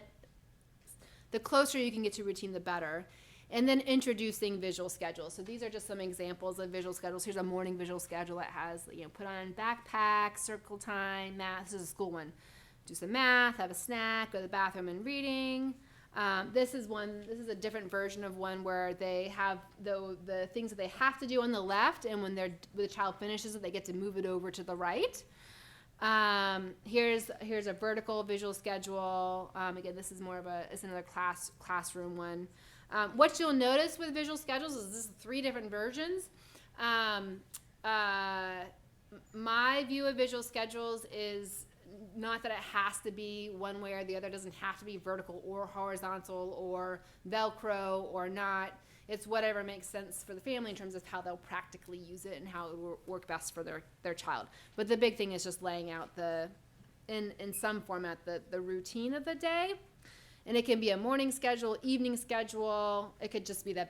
the closer you can get to routine, the better. And then introducing visual schedules. So these are just some examples of visual schedules. Here's a morning visual schedule that has, put on backpack, circle time, math. This is a school one. Do some math, have a snack, go to the bathroom and reading. This is a different version of one where they have the things that they have to do on the left, and when the child finishes it, they get to move it over to the right. Here's a vertical visual schedule. Again, this is it's another classroom one. What you'll notice with visual schedules is this is 3 different versions. My view of visual schedules is not that it has to be one way or the other. It doesn't have to be vertical or horizontal or Velcro or not. It's whatever makes sense for the family in terms of how they'll practically use it and how it will work best for their child. But the big thing is just laying out in some format the routine of the day. And it can be a morning schedule, evening schedule. It could just be the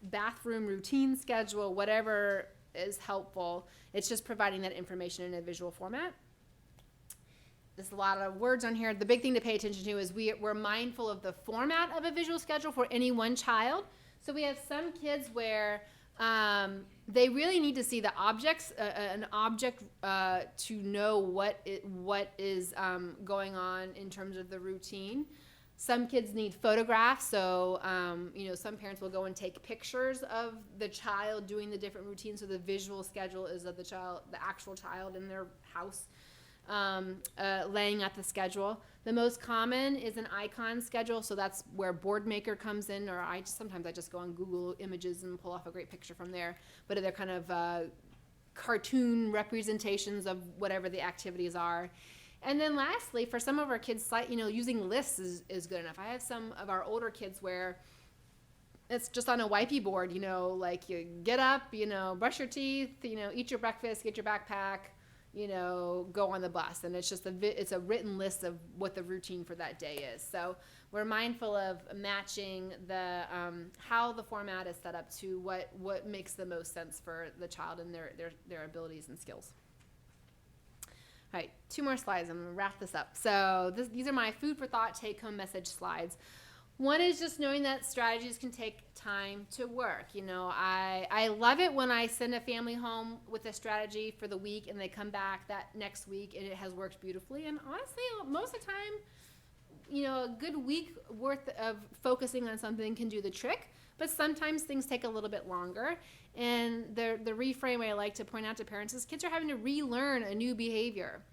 bathroom routine schedule, whatever is helpful. It's just providing that information in a visual format. There's a lot of words on here. The big thing to pay attention to is we're mindful of the format of a visual schedule for any one child. So we have some kids where they really need to see the objects, an object to know what is going on in terms of the routine. Some kids need photographs, so some parents will go and take pictures of the child doing the different routines. So the visual schedule is of the actual child in their house, laying out the schedule. The most common is an icon schedule, so that's where Boardmaker comes in, or sometimes I just go on Google Images and pull off a great picture from there. But they're kind of cartoon representations of whatever the activities are. And then lastly, for some of our kids, using lists is good enough. I have some of our older kids where it's just on a wipey board, like you get up, brush your teeth, eat your breakfast, get your backpack, go on the bus, and it's just it's a written list of what the routine for that day is. So we're mindful of matching the how the format is set up to what makes the most sense for the child and their abilities and skills. All right, 2 more slides. I'm gonna wrap this up. So these are my food for thought take-home message slides. One is just knowing that strategies can take time to work. I love it when I send a family home with a strategy for the week and they come back that next week and it has worked beautifully. And honestly, most of the time, a good week worth of focusing on something can do the trick, but sometimes things take a little bit longer. And the reframe I like to point out to parents is kids are having to relearn a new behavior.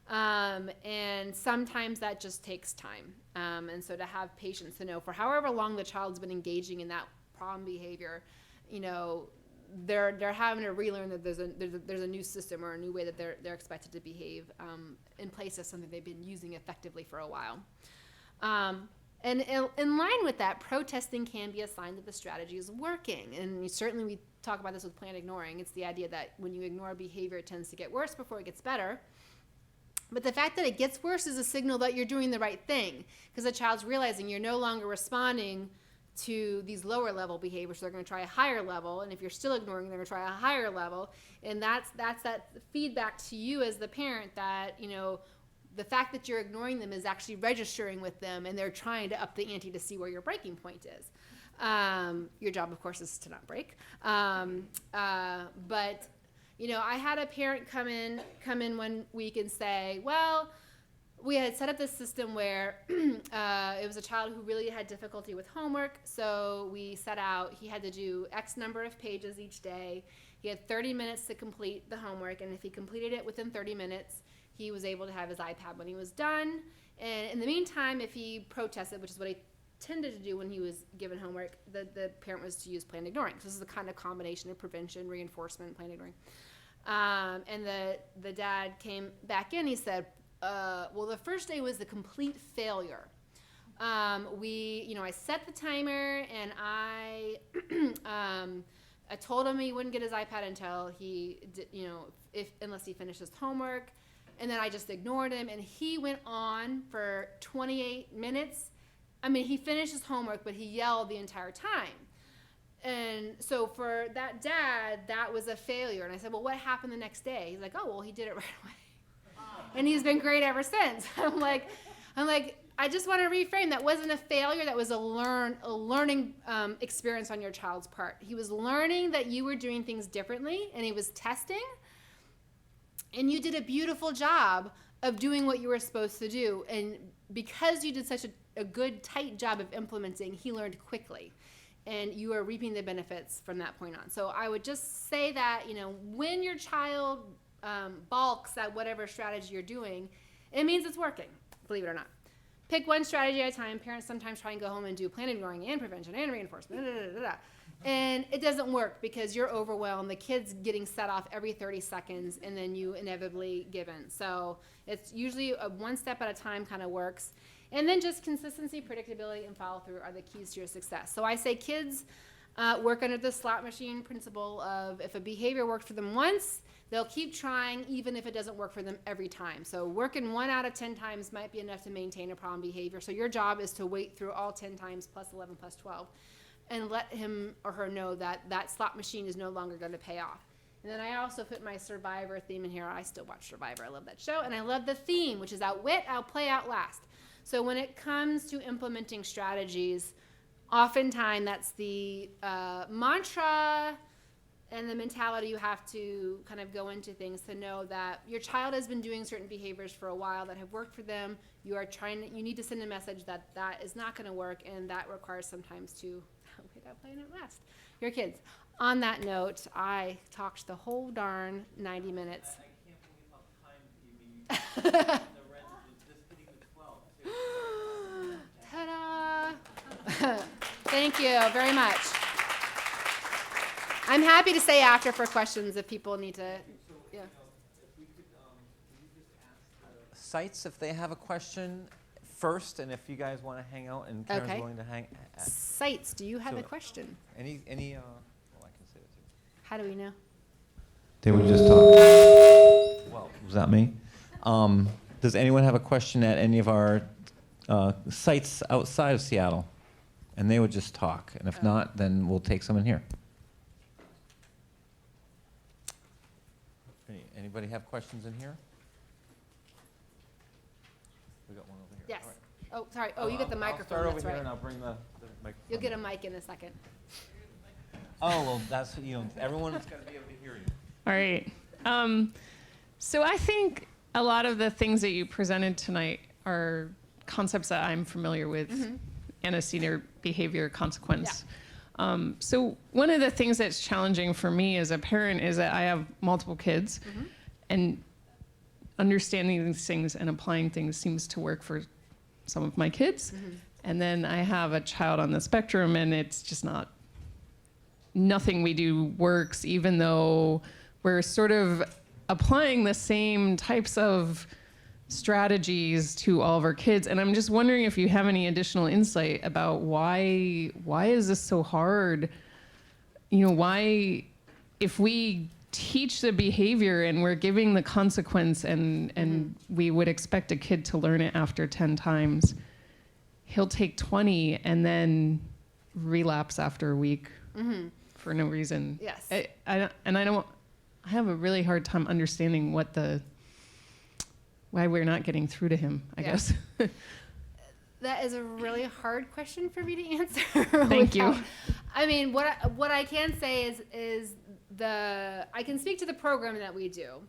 And sometimes that just takes time. And so to have patience to know for however long the child's been engaging in that problem behavior, they're having to relearn that there's a new system or a new way that they're expected to behave in place of something they've been using effectively for a while. And in line with that, protesting can be a sign that the strategy is working. And we talk about this with planned ignoring. It's the idea that when you ignore behavior, it tends to get worse before it gets better. But the fact that it gets worse is a signal that you're doing the right thing, because the child's realizing you're no longer responding to these lower level behaviors. So they're going to try a higher level, and if you're still ignoring, they're going to try a higher level. And that's that feedback to you as the parent that the fact that you're ignoring them is actually registering with them, and they're trying to up the ante to see where your breaking point is. Your job, of course, is to not break. But I had a parent come in one week and say, well, we had set up this system where it was a child who really had difficulty with homework. So we set out, he had to do X number of pages each day. He had 30 minutes to complete the homework. And if he completed it within 30 minutes, he was able to have his iPad when he was done. And in the meantime, if he protested, which is what he tended to do when he was given homework, the parent was to use planned ignoring. So this is the kind of combination of prevention, reinforcement, planned ignoring. And the dad came back in. He said, well, the first day was the complete failure. I set the timer, and I told him he wouldn't get his iPad until he did, unless he finished his homework. And then I just ignored him, and he went on for 28 minutes. I mean, he finished his homework, but he yelled the entire time. And so for that dad, that was a failure. And I said, well, what happened the next day? He's like, oh, well, he did it right away. And he's been great ever since. I'm like, I just want to reframe. That wasn't a failure. That was a learning experience on your child's part. He was learning that you were doing things differently, and he was testing. And you did a beautiful job of doing what you were supposed to do. And because you did such a good, tight job of implementing, he learned quickly. And you are reaping the benefits from that point on. So I would just say that, when your child balks at whatever strategy you're doing, it means it's working, believe it or not. Pick one strategy at a time. Parents sometimes try and go home and do planned ignoring and prevention and reinforcement. And it doesn't work because you're overwhelmed. The kid's getting set off every 30 seconds, and then you inevitably give in. So it's usually a one step at a time kind of works. And then just consistency, predictability, and follow through are the keys to your success. So I say kids work under the slot machine principle of if a behavior worked for them once, they'll keep trying even if it doesn't work for them every time. So working 1 out of 10 times might be enough to maintain a problem behavior. So your job is to wait through all 10 times plus 11 plus 12 and let him or her know that that slot machine is no longer going to pay off. And then I also put my Survivor theme in here. I still watch Survivor. I love that show. And I love the theme, which is outwit, outplay, outlast. So when it comes to implementing strategies, oftentimes that's the mantra and the mentality you have to kind of go into things to know that your child has been doing certain behaviors for a while that have worked for them. You need to send a message that that is not going to work, and that requires sometimes to wait, outplay, and outlast your kids. On that note, I talked the whole darn 90 minutes. I can't believe how kind you mean. The red was just hitting the 12 too. Ta-da! Thank you very much. I'm happy to stay after for questions if people need to. Yeah. If we could, you just ask the sites if they have a question first, and if you guys want to hang out, and Karen's Okay. willing to hang. Sites, do you have So- a question? Any well, I can say it too. How do we know? They would just talk. Well, was that me? Does anyone have a question at any of our sites outside of Seattle? And they would just talk, and if not, then we'll take someone here. Anybody have questions in here? We got one over here. Yes. All right. Oh, sorry. Oh, you get the microphone. I'll start That's over here right. and I'll bring the microphone. You'll get a mic in a second. Oh, well, that's, everyone's got to be able to hear you. All right. So I think a lot of the things that you presented tonight are concepts that I'm familiar with, antecedent behavior, consequence. So one of the things that's challenging for me as a parent is that I have multiple kids, and understanding these things and applying things seems to work for some of my kids. And then I have a child on the spectrum, and it's just nothing we do works, even though we're sort of applying the same types of strategies to all of our kids. And I'm just wondering if you have any additional insight about why is this so hard? Why, if we teach the behavior and we're giving the consequence and we would expect a kid to learn it after 10 times, he'll take 20 and then relapse after a week for no reason. Yes. I have a really hard time understanding why we're not getting through to him, I guess. That is a really hard question for me to answer. Thank you. I mean, what I can say is I can speak to the program that we do.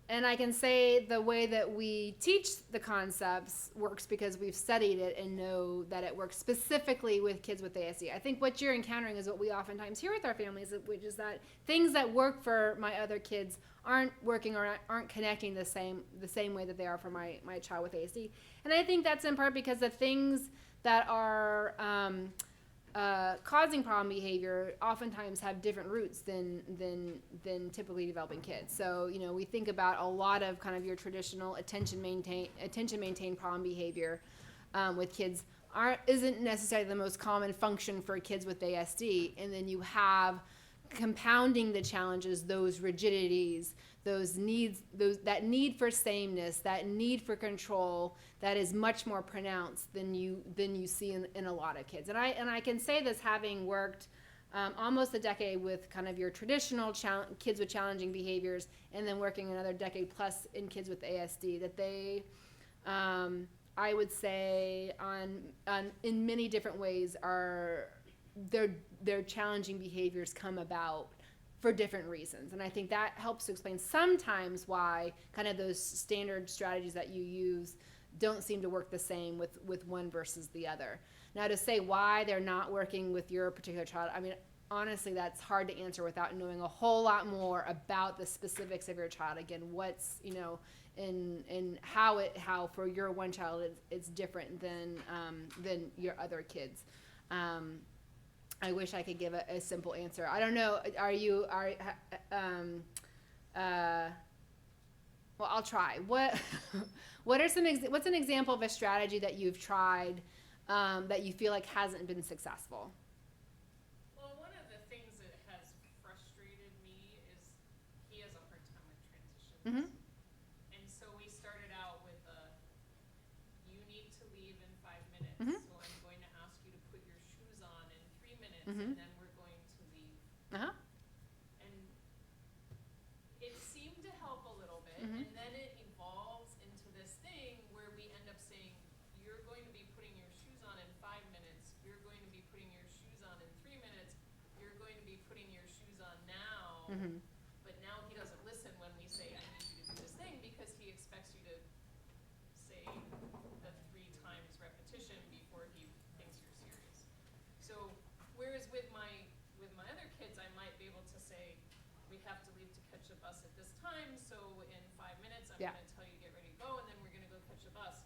And I can say the way that we teach the concepts works because we've studied it and know that it works specifically with kids with ASD. I think what you're encountering is what we oftentimes hear with our families, which is that things that work for my other kids aren't working or aren't connecting the same way that they are for my child with ASD. And I think that's in part because the things that are causing problem behavior oftentimes have different roots than typically developing kids. So we think about a lot of kind of your traditional attention maintain problem behavior with kids isn't necessarily the most common function for kids with ASD, and then you have compounding the challenges, those rigidities, those needs, that need for sameness, that need for control that is much more pronounced than you see in a lot of kids. And I can say this having worked almost a decade with kind of your traditional kids with challenging behaviors, and then working another decade plus in kids with ASD, that they I would say in many different ways are their challenging behaviors come about for different reasons. And I think that helps to explain sometimes why kind of those standard strategies that you use don't seem to work the same with one versus the other. Now, to say why they're not working with your particular child, I mean, honestly, that's hard to answer without knowing a whole lot more about the specifics of your child. Again, what's, and how for your one child it's different than your other kids. I wish I could give a simple answer. I don't know. Well, I'll try. What's an example of a strategy that you've tried that you feel like hasn't been successful? Well, one of the things that has frustrated me is he has a hard time with transitions. And so we started out with you need to leave in 5 minutes. So I'm going to ask you to put your shoes on in 3 minutes, and then we're going to leave. And it seemed to help a little bit, and then it evolves into this thing where we end up saying, you're going to be putting your shoes on in 5 minutes, you're going to be putting your shoes on in 3 minutes, you're going to be putting your shoes on now. But now he doesn't listen when we say, I need you to do this thing, because he expects you to say the 3 times repetition before he thinks you're serious. So whereas with my other kids, I might be able to say, we have to leave to catch a bus at this time, so in 5 minutes I'm going to tell you to get ready to go, and then we're going to go catch a bus.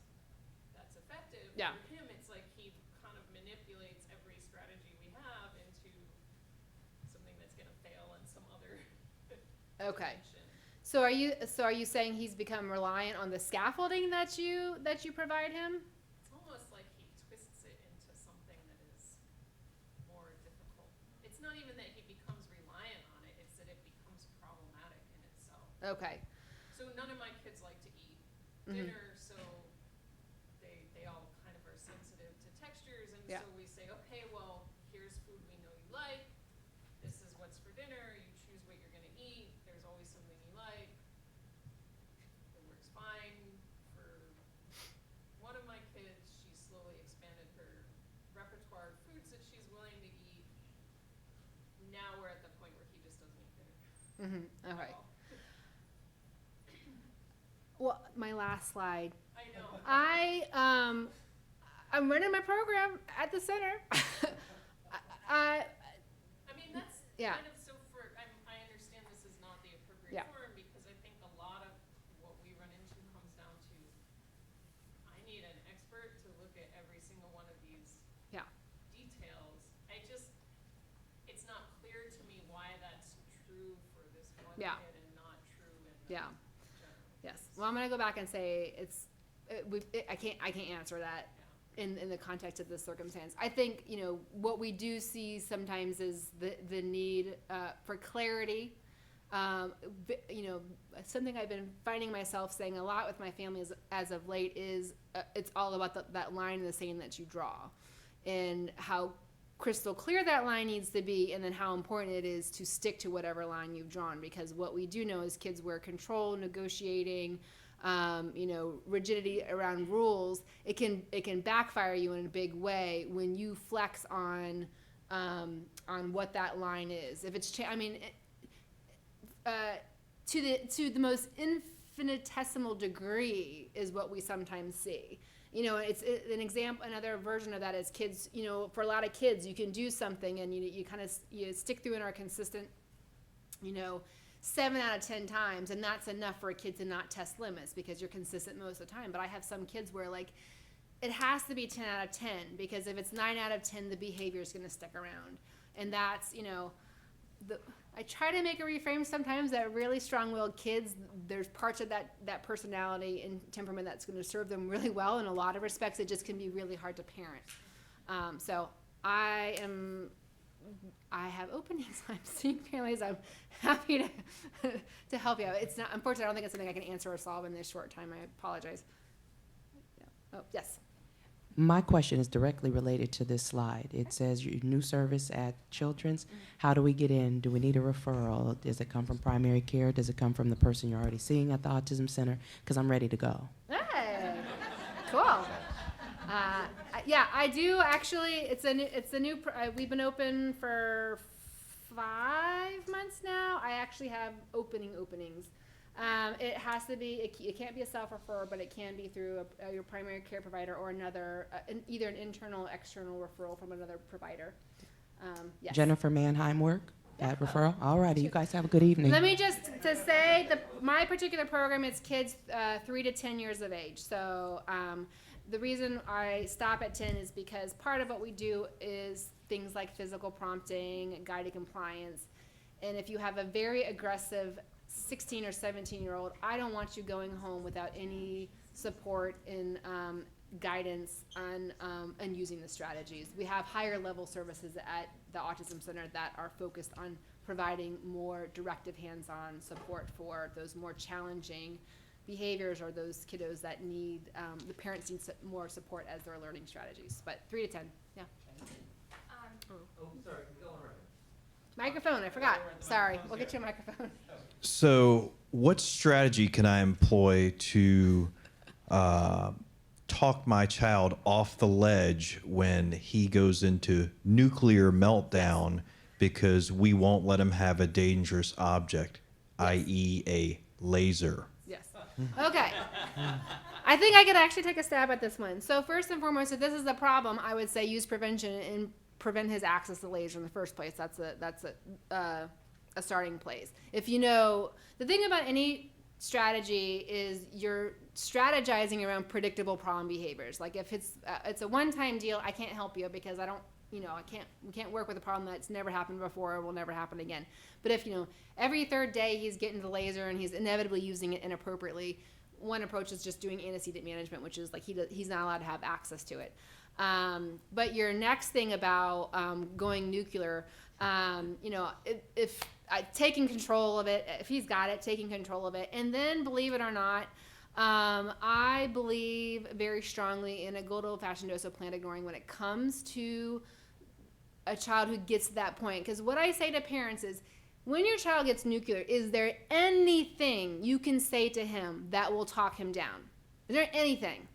That's effective. Yeah. For him, it's like he kind of manipulates every strategy we have into something that's going to fail in some other Okay. dimension. So are you saying he's become reliant on the scaffolding that you provide him? It's almost like he twists it into something that is more difficult. It's not even that he becomes reliant on it, it's that it becomes problematic in itself. Okay. So none of my kids like to eat Mhm. dinner, so they all kind of are sensitive to textures, and Yeah. so we say, okay, well, here's food we know you like. This is what's for dinner. You choose what you're gonna eat. There's always something you like. It works fine for one of my kids. She slowly expanded her repertoire of foods that she's willing to eat. Now we're at the point where he just doesn't eat dinner Mm-hmm. at Okay. all. Well, my last slide. I know. I'm running my program at the center. I I mean, that's Yeah. kind of so for, I understand this is not the appropriate Yeah. forum, because I think a lot of what we run into comes down to, I need an expert to look at every single one of these Yeah. details. It's not clear to me why that's true for this one Yeah. kid and not true in the Yeah. general. Yes. Well, I'm gonna go back and say I can't answer that in the context of this circumstance. I think what we do see sometimes is the need for clarity. Something I've been finding myself saying a lot with my family as of late is it's all about that line in the sand that you draw, and how crystal clear that line needs to be, and then how important it is to stick to whatever line you've drawn. Because what we do know is kids where control, negotiating, rigidity around rules, it can backfire you in a big way when you flex on what that line is. If it's to the most infinitesimal degree is what we sometimes see. It's an example. Another version of that is kids. For a lot of kids, you can do something and you kind of stick through and are consistent. 7 out of 10 times, and that's enough for a kid to not test limits because you're consistent most of the time. But I have some kids where it has to be 10 out of 10, because if it's 9 out of 10, the behavior is going to stick around. And that's, I try to make a reframe sometimes that really strong-willed kids, there's parts of that personality and temperament that's going to serve them really well. In a lot of respects, it just can be really hard to parent. So I have openings. I'm seeing families. I'm happy to help you out. It's not, unfortunately, I don't think it's something I can answer or solve in this short time. I apologize. Yeah. Oh, yes. My question is directly related to this slide. It says your new service at Children's. How do we get in? Do we need a referral? Does it come from primary care? Does it come from the person you're already seeing at the Autism Center? Because I'm ready to go. Hey, cool. Yeah, I do actually. It's a new. We've been open for 5 months now. I actually have openings. It has to be. It can't be a self-referral, but it can be through your primary care provider or another, either an internal, or external referral from another provider. Yes. Jennifer Mannheim work? That referral? All righty. You guys have a good evening. Let me just to say my particular program is kids 3 to 10 years of age. So the reason I stop at 10 is because part of what we do is things like physical prompting, guided compliance, and if you have a very aggressive 16 or 17-year-old, I don't want you going home without any support and guidance on using the strategies. We have higher level services at the Autism Center that are focused on providing more directive hands-on support for those more challenging behaviors or those kiddos that need, the parents need more support as they're learning strategies. But 3 to 10, yeah. Oh, sorry, go on. Microphone, I forgot. Sorry, we'll get you a microphone. So, what strategy can I employ to talk my child off the ledge when he goes into nuclear meltdown because we won't let him have a dangerous object, i.e. a laser? Yes. Okay. I think I could actually take a stab at this one. So first and foremost, if this is a problem, I would say use prevention and prevent his access to laser in the first place. That's a starting place. If the thing about any strategy is you're strategizing around predictable problem behaviors. Like if it's a one-time deal, I can't help you because we can't work with a problem that's never happened before or will never happen again. But if every third day he's getting the laser and he's inevitably using it inappropriately, one approach is just doing antecedent management, which is like he's not allowed to have access to it. But your next thing about going nuclear, if taking control of it, if he's got it, taking control of it. And then, believe it or not, I believe very strongly in a good old-fashioned dose of plant ignoring when it comes to a child who gets to that point. Because what I say to parents is, when your child gets nuclear, is there anything you can say to him that will talk him down? Is there anything?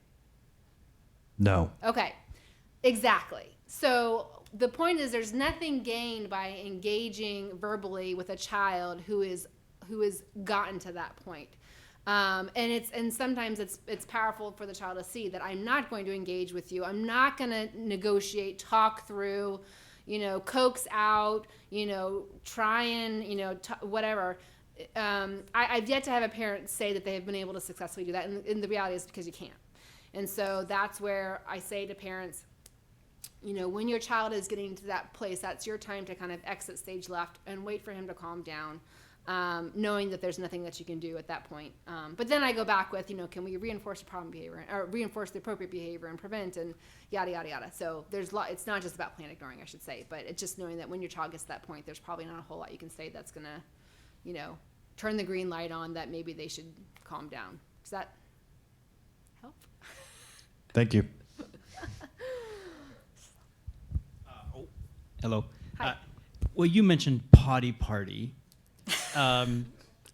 No. Okay, exactly. So the point is, there's nothing gained by engaging verbally with a child who is gotten to that point. And sometimes it's powerful for the child to see that I'm not going to engage with you. I'm not going to negotiate, talk through, coax out, try and, whatever. I've yet to have a parent say that they have been able to successfully do that. And the reality is because you can't. And so that's where I say to parents, when your child is getting to that place, that's your time to kind of exit stage left and wait for him to calm down, knowing that there's nothing that you can do at that point. But then I go back with, can we reinforce the problem behavior or reinforce the appropriate behavior and prevent and yada, yada, yada. So it's not just about plant ignoring, I should say, but it's just knowing that when your child gets to that point, there's probably not a whole lot you can say that's going to, turn the green light on that maybe they should calm down. Does that help? Thank you. Hello. Hi. Well, you mentioned potty party. And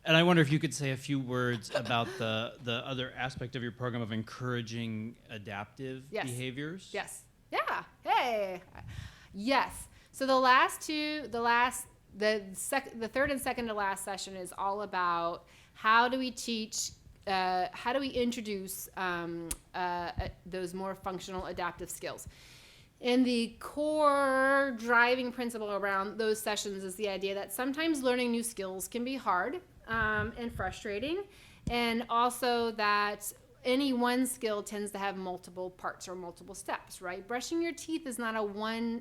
I wonder if you could say a few words about the other aspect of your program of encouraging adaptive Yes. behaviors. Yes. Yeah. Hey. Yes. So the third and second to last session is all about how do we teach, how do we introduce those more functional adaptive skills. And the core driving principle around those sessions is the idea that sometimes learning new skills can be hard and frustrating, and also that any one skill tends to have multiple parts or multiple steps, right? Brushing your teeth is not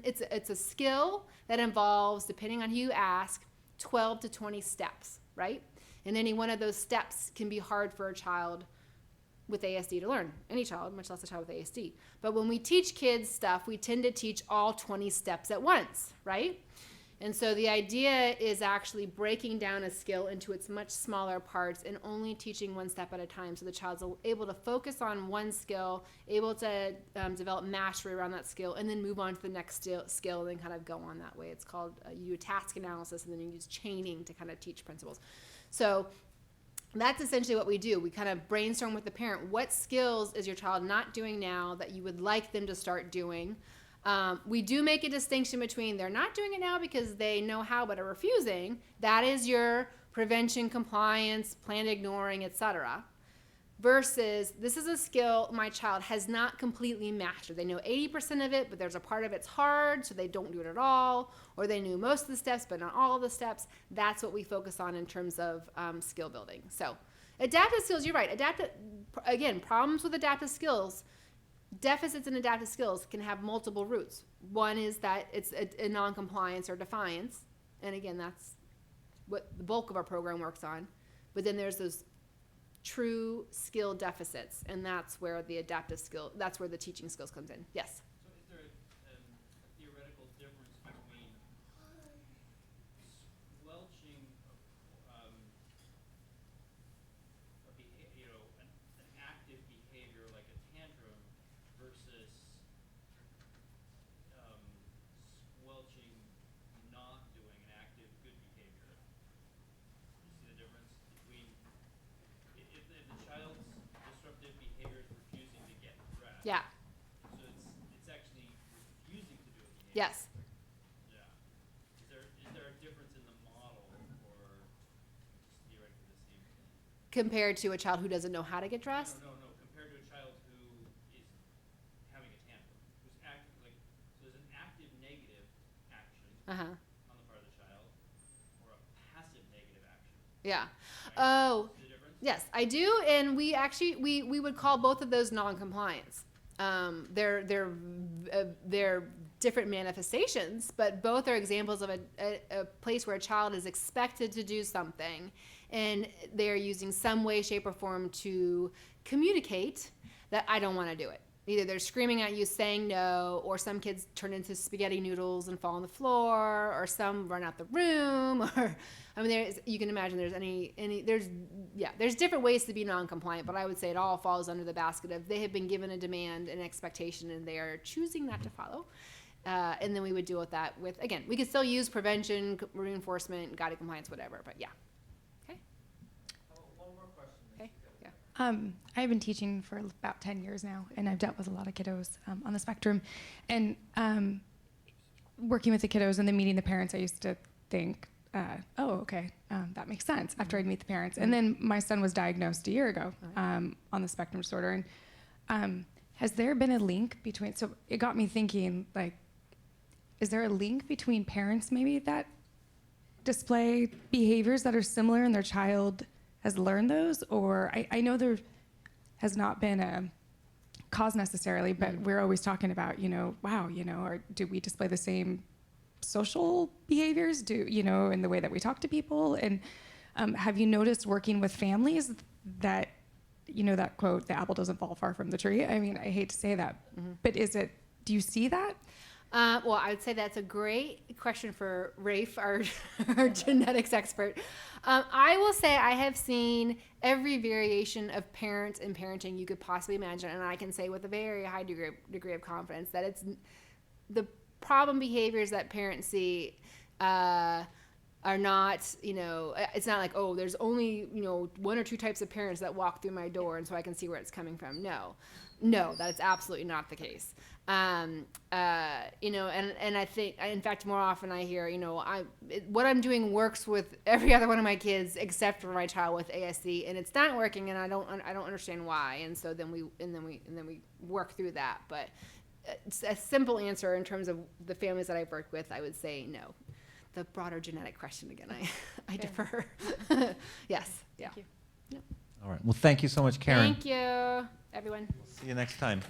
it's a skill that involves, depending on who you ask, 12 to 20 steps, right? And any one of those steps can be hard for a child with ASD to learn, any child, much less a child with ASD. But when we teach kids stuff, we tend to teach all 20 steps at once, right? And so the idea is actually breaking down a skill into its much smaller parts and only teaching one step at a time, so the child's able to focus on one skill, able to develop mastery around that skill, and then move on to the next skill and then kind of go on that way. It's called, you do a task analysis and then you use chaining to kind of teach principles. So that's essentially what we do. We kind of brainstorm with the parent. What skills is your child not doing now that you would like them to start doing? We do make a distinction between they're not doing it now because they know how but are refusing. That is your prevention, compliance, plan ignoring, etc. Versus this is a skill my child has not completely mastered. They know 80% of it, but there's a part of it's hard, so they don't do it at all, or they knew most of the steps, but not all of the steps. That's what we focus on in terms of skill building. So adaptive skills, you're right. Again, problems with adaptive skills, deficits in adaptive skills can have multiple roots. One is that it's a non-compliance or defiance, and again, that's what the bulk of our program works on. But then there's those true skill deficits, and that's where the teaching skills comes in. Yes. So is there a theoretical difference between squelching an active behavior like a tantrum versus squelching not doing an active good behavior? You see the difference between if the child's disruptive behavior is refusing to get dressed. Yeah. So it's actually refusing to do a behavior. Yes. Yeah. Is there a difference in the model, or just theoretically the same thing? Compared to a child who doesn't know how to get dressed? No. Compared to a child who is having a tantrum, who's active, so there's an active negative action Uh-huh. on the part of the child, or a passive negative action. Yeah. Right? Oh, See the difference? yes, I do, and we actually we would call both of those non-compliance. They're different manifestations, but both are examples of a place where a child is expected to do something, and they're using some way, shape, or form to communicate that I don't want to do it. either they're screaming at you saying no, or some kids turn into spaghetti noodles and fall on the floor, or some run out the room, or I mean, you can imagine there's different ways to be non-compliant, but I would say it all falls under the basket of they have been given a demand, an expectation, and they are choosing not to follow. And then we would deal with that with, again, we could still use prevention, reinforcement, guided compliance, whatever, but yeah. Okay. One more question. Okay. Yeah. I've been teaching for about 10 years now, and I've dealt with a lot of kiddos on the spectrum. And working with the kiddos and then meeting the parents, I used to think, oh, okay, that makes sense after I'd meet the parents. And then my son was diagnosed a year ago on the spectrum disorder. And has there been a link between, so it got me thinking, like, is there a link between parents maybe that display behaviors that are similar and their child has learned those? Or I know there has not been a cause necessarily, but we're always talking about, wow, or do we display the same social behaviors, in the way that we talk to people? And have you noticed working with families that, that quote, the apple doesn't fall far from the tree? I mean, I hate to say that, but do you see that? Well, I would say that's a great question for Rafe, our genetics expert. I will say I have seen every variation of parents and parenting you could possibly imagine, and I can say with a very high degree of confidence that it's the problem behaviors that parents see are not, it's not like, oh, there's only, one or two types of parents that walk through my door and so I can see where it's coming from. No, that is absolutely not the case. And I think, in fact, more often I hear, what I'm doing works with every other one of my kids except for my child with ASD, and it's not working, and I don't understand why. And so then we work through that. But it's a simple answer in terms of the families that I've worked with. I would say no. The broader genetic question again, I defer. Yes. Yeah. Thank you. Yep. All right. Well, thank you so much, Karen. Thank you, everyone. See you next time.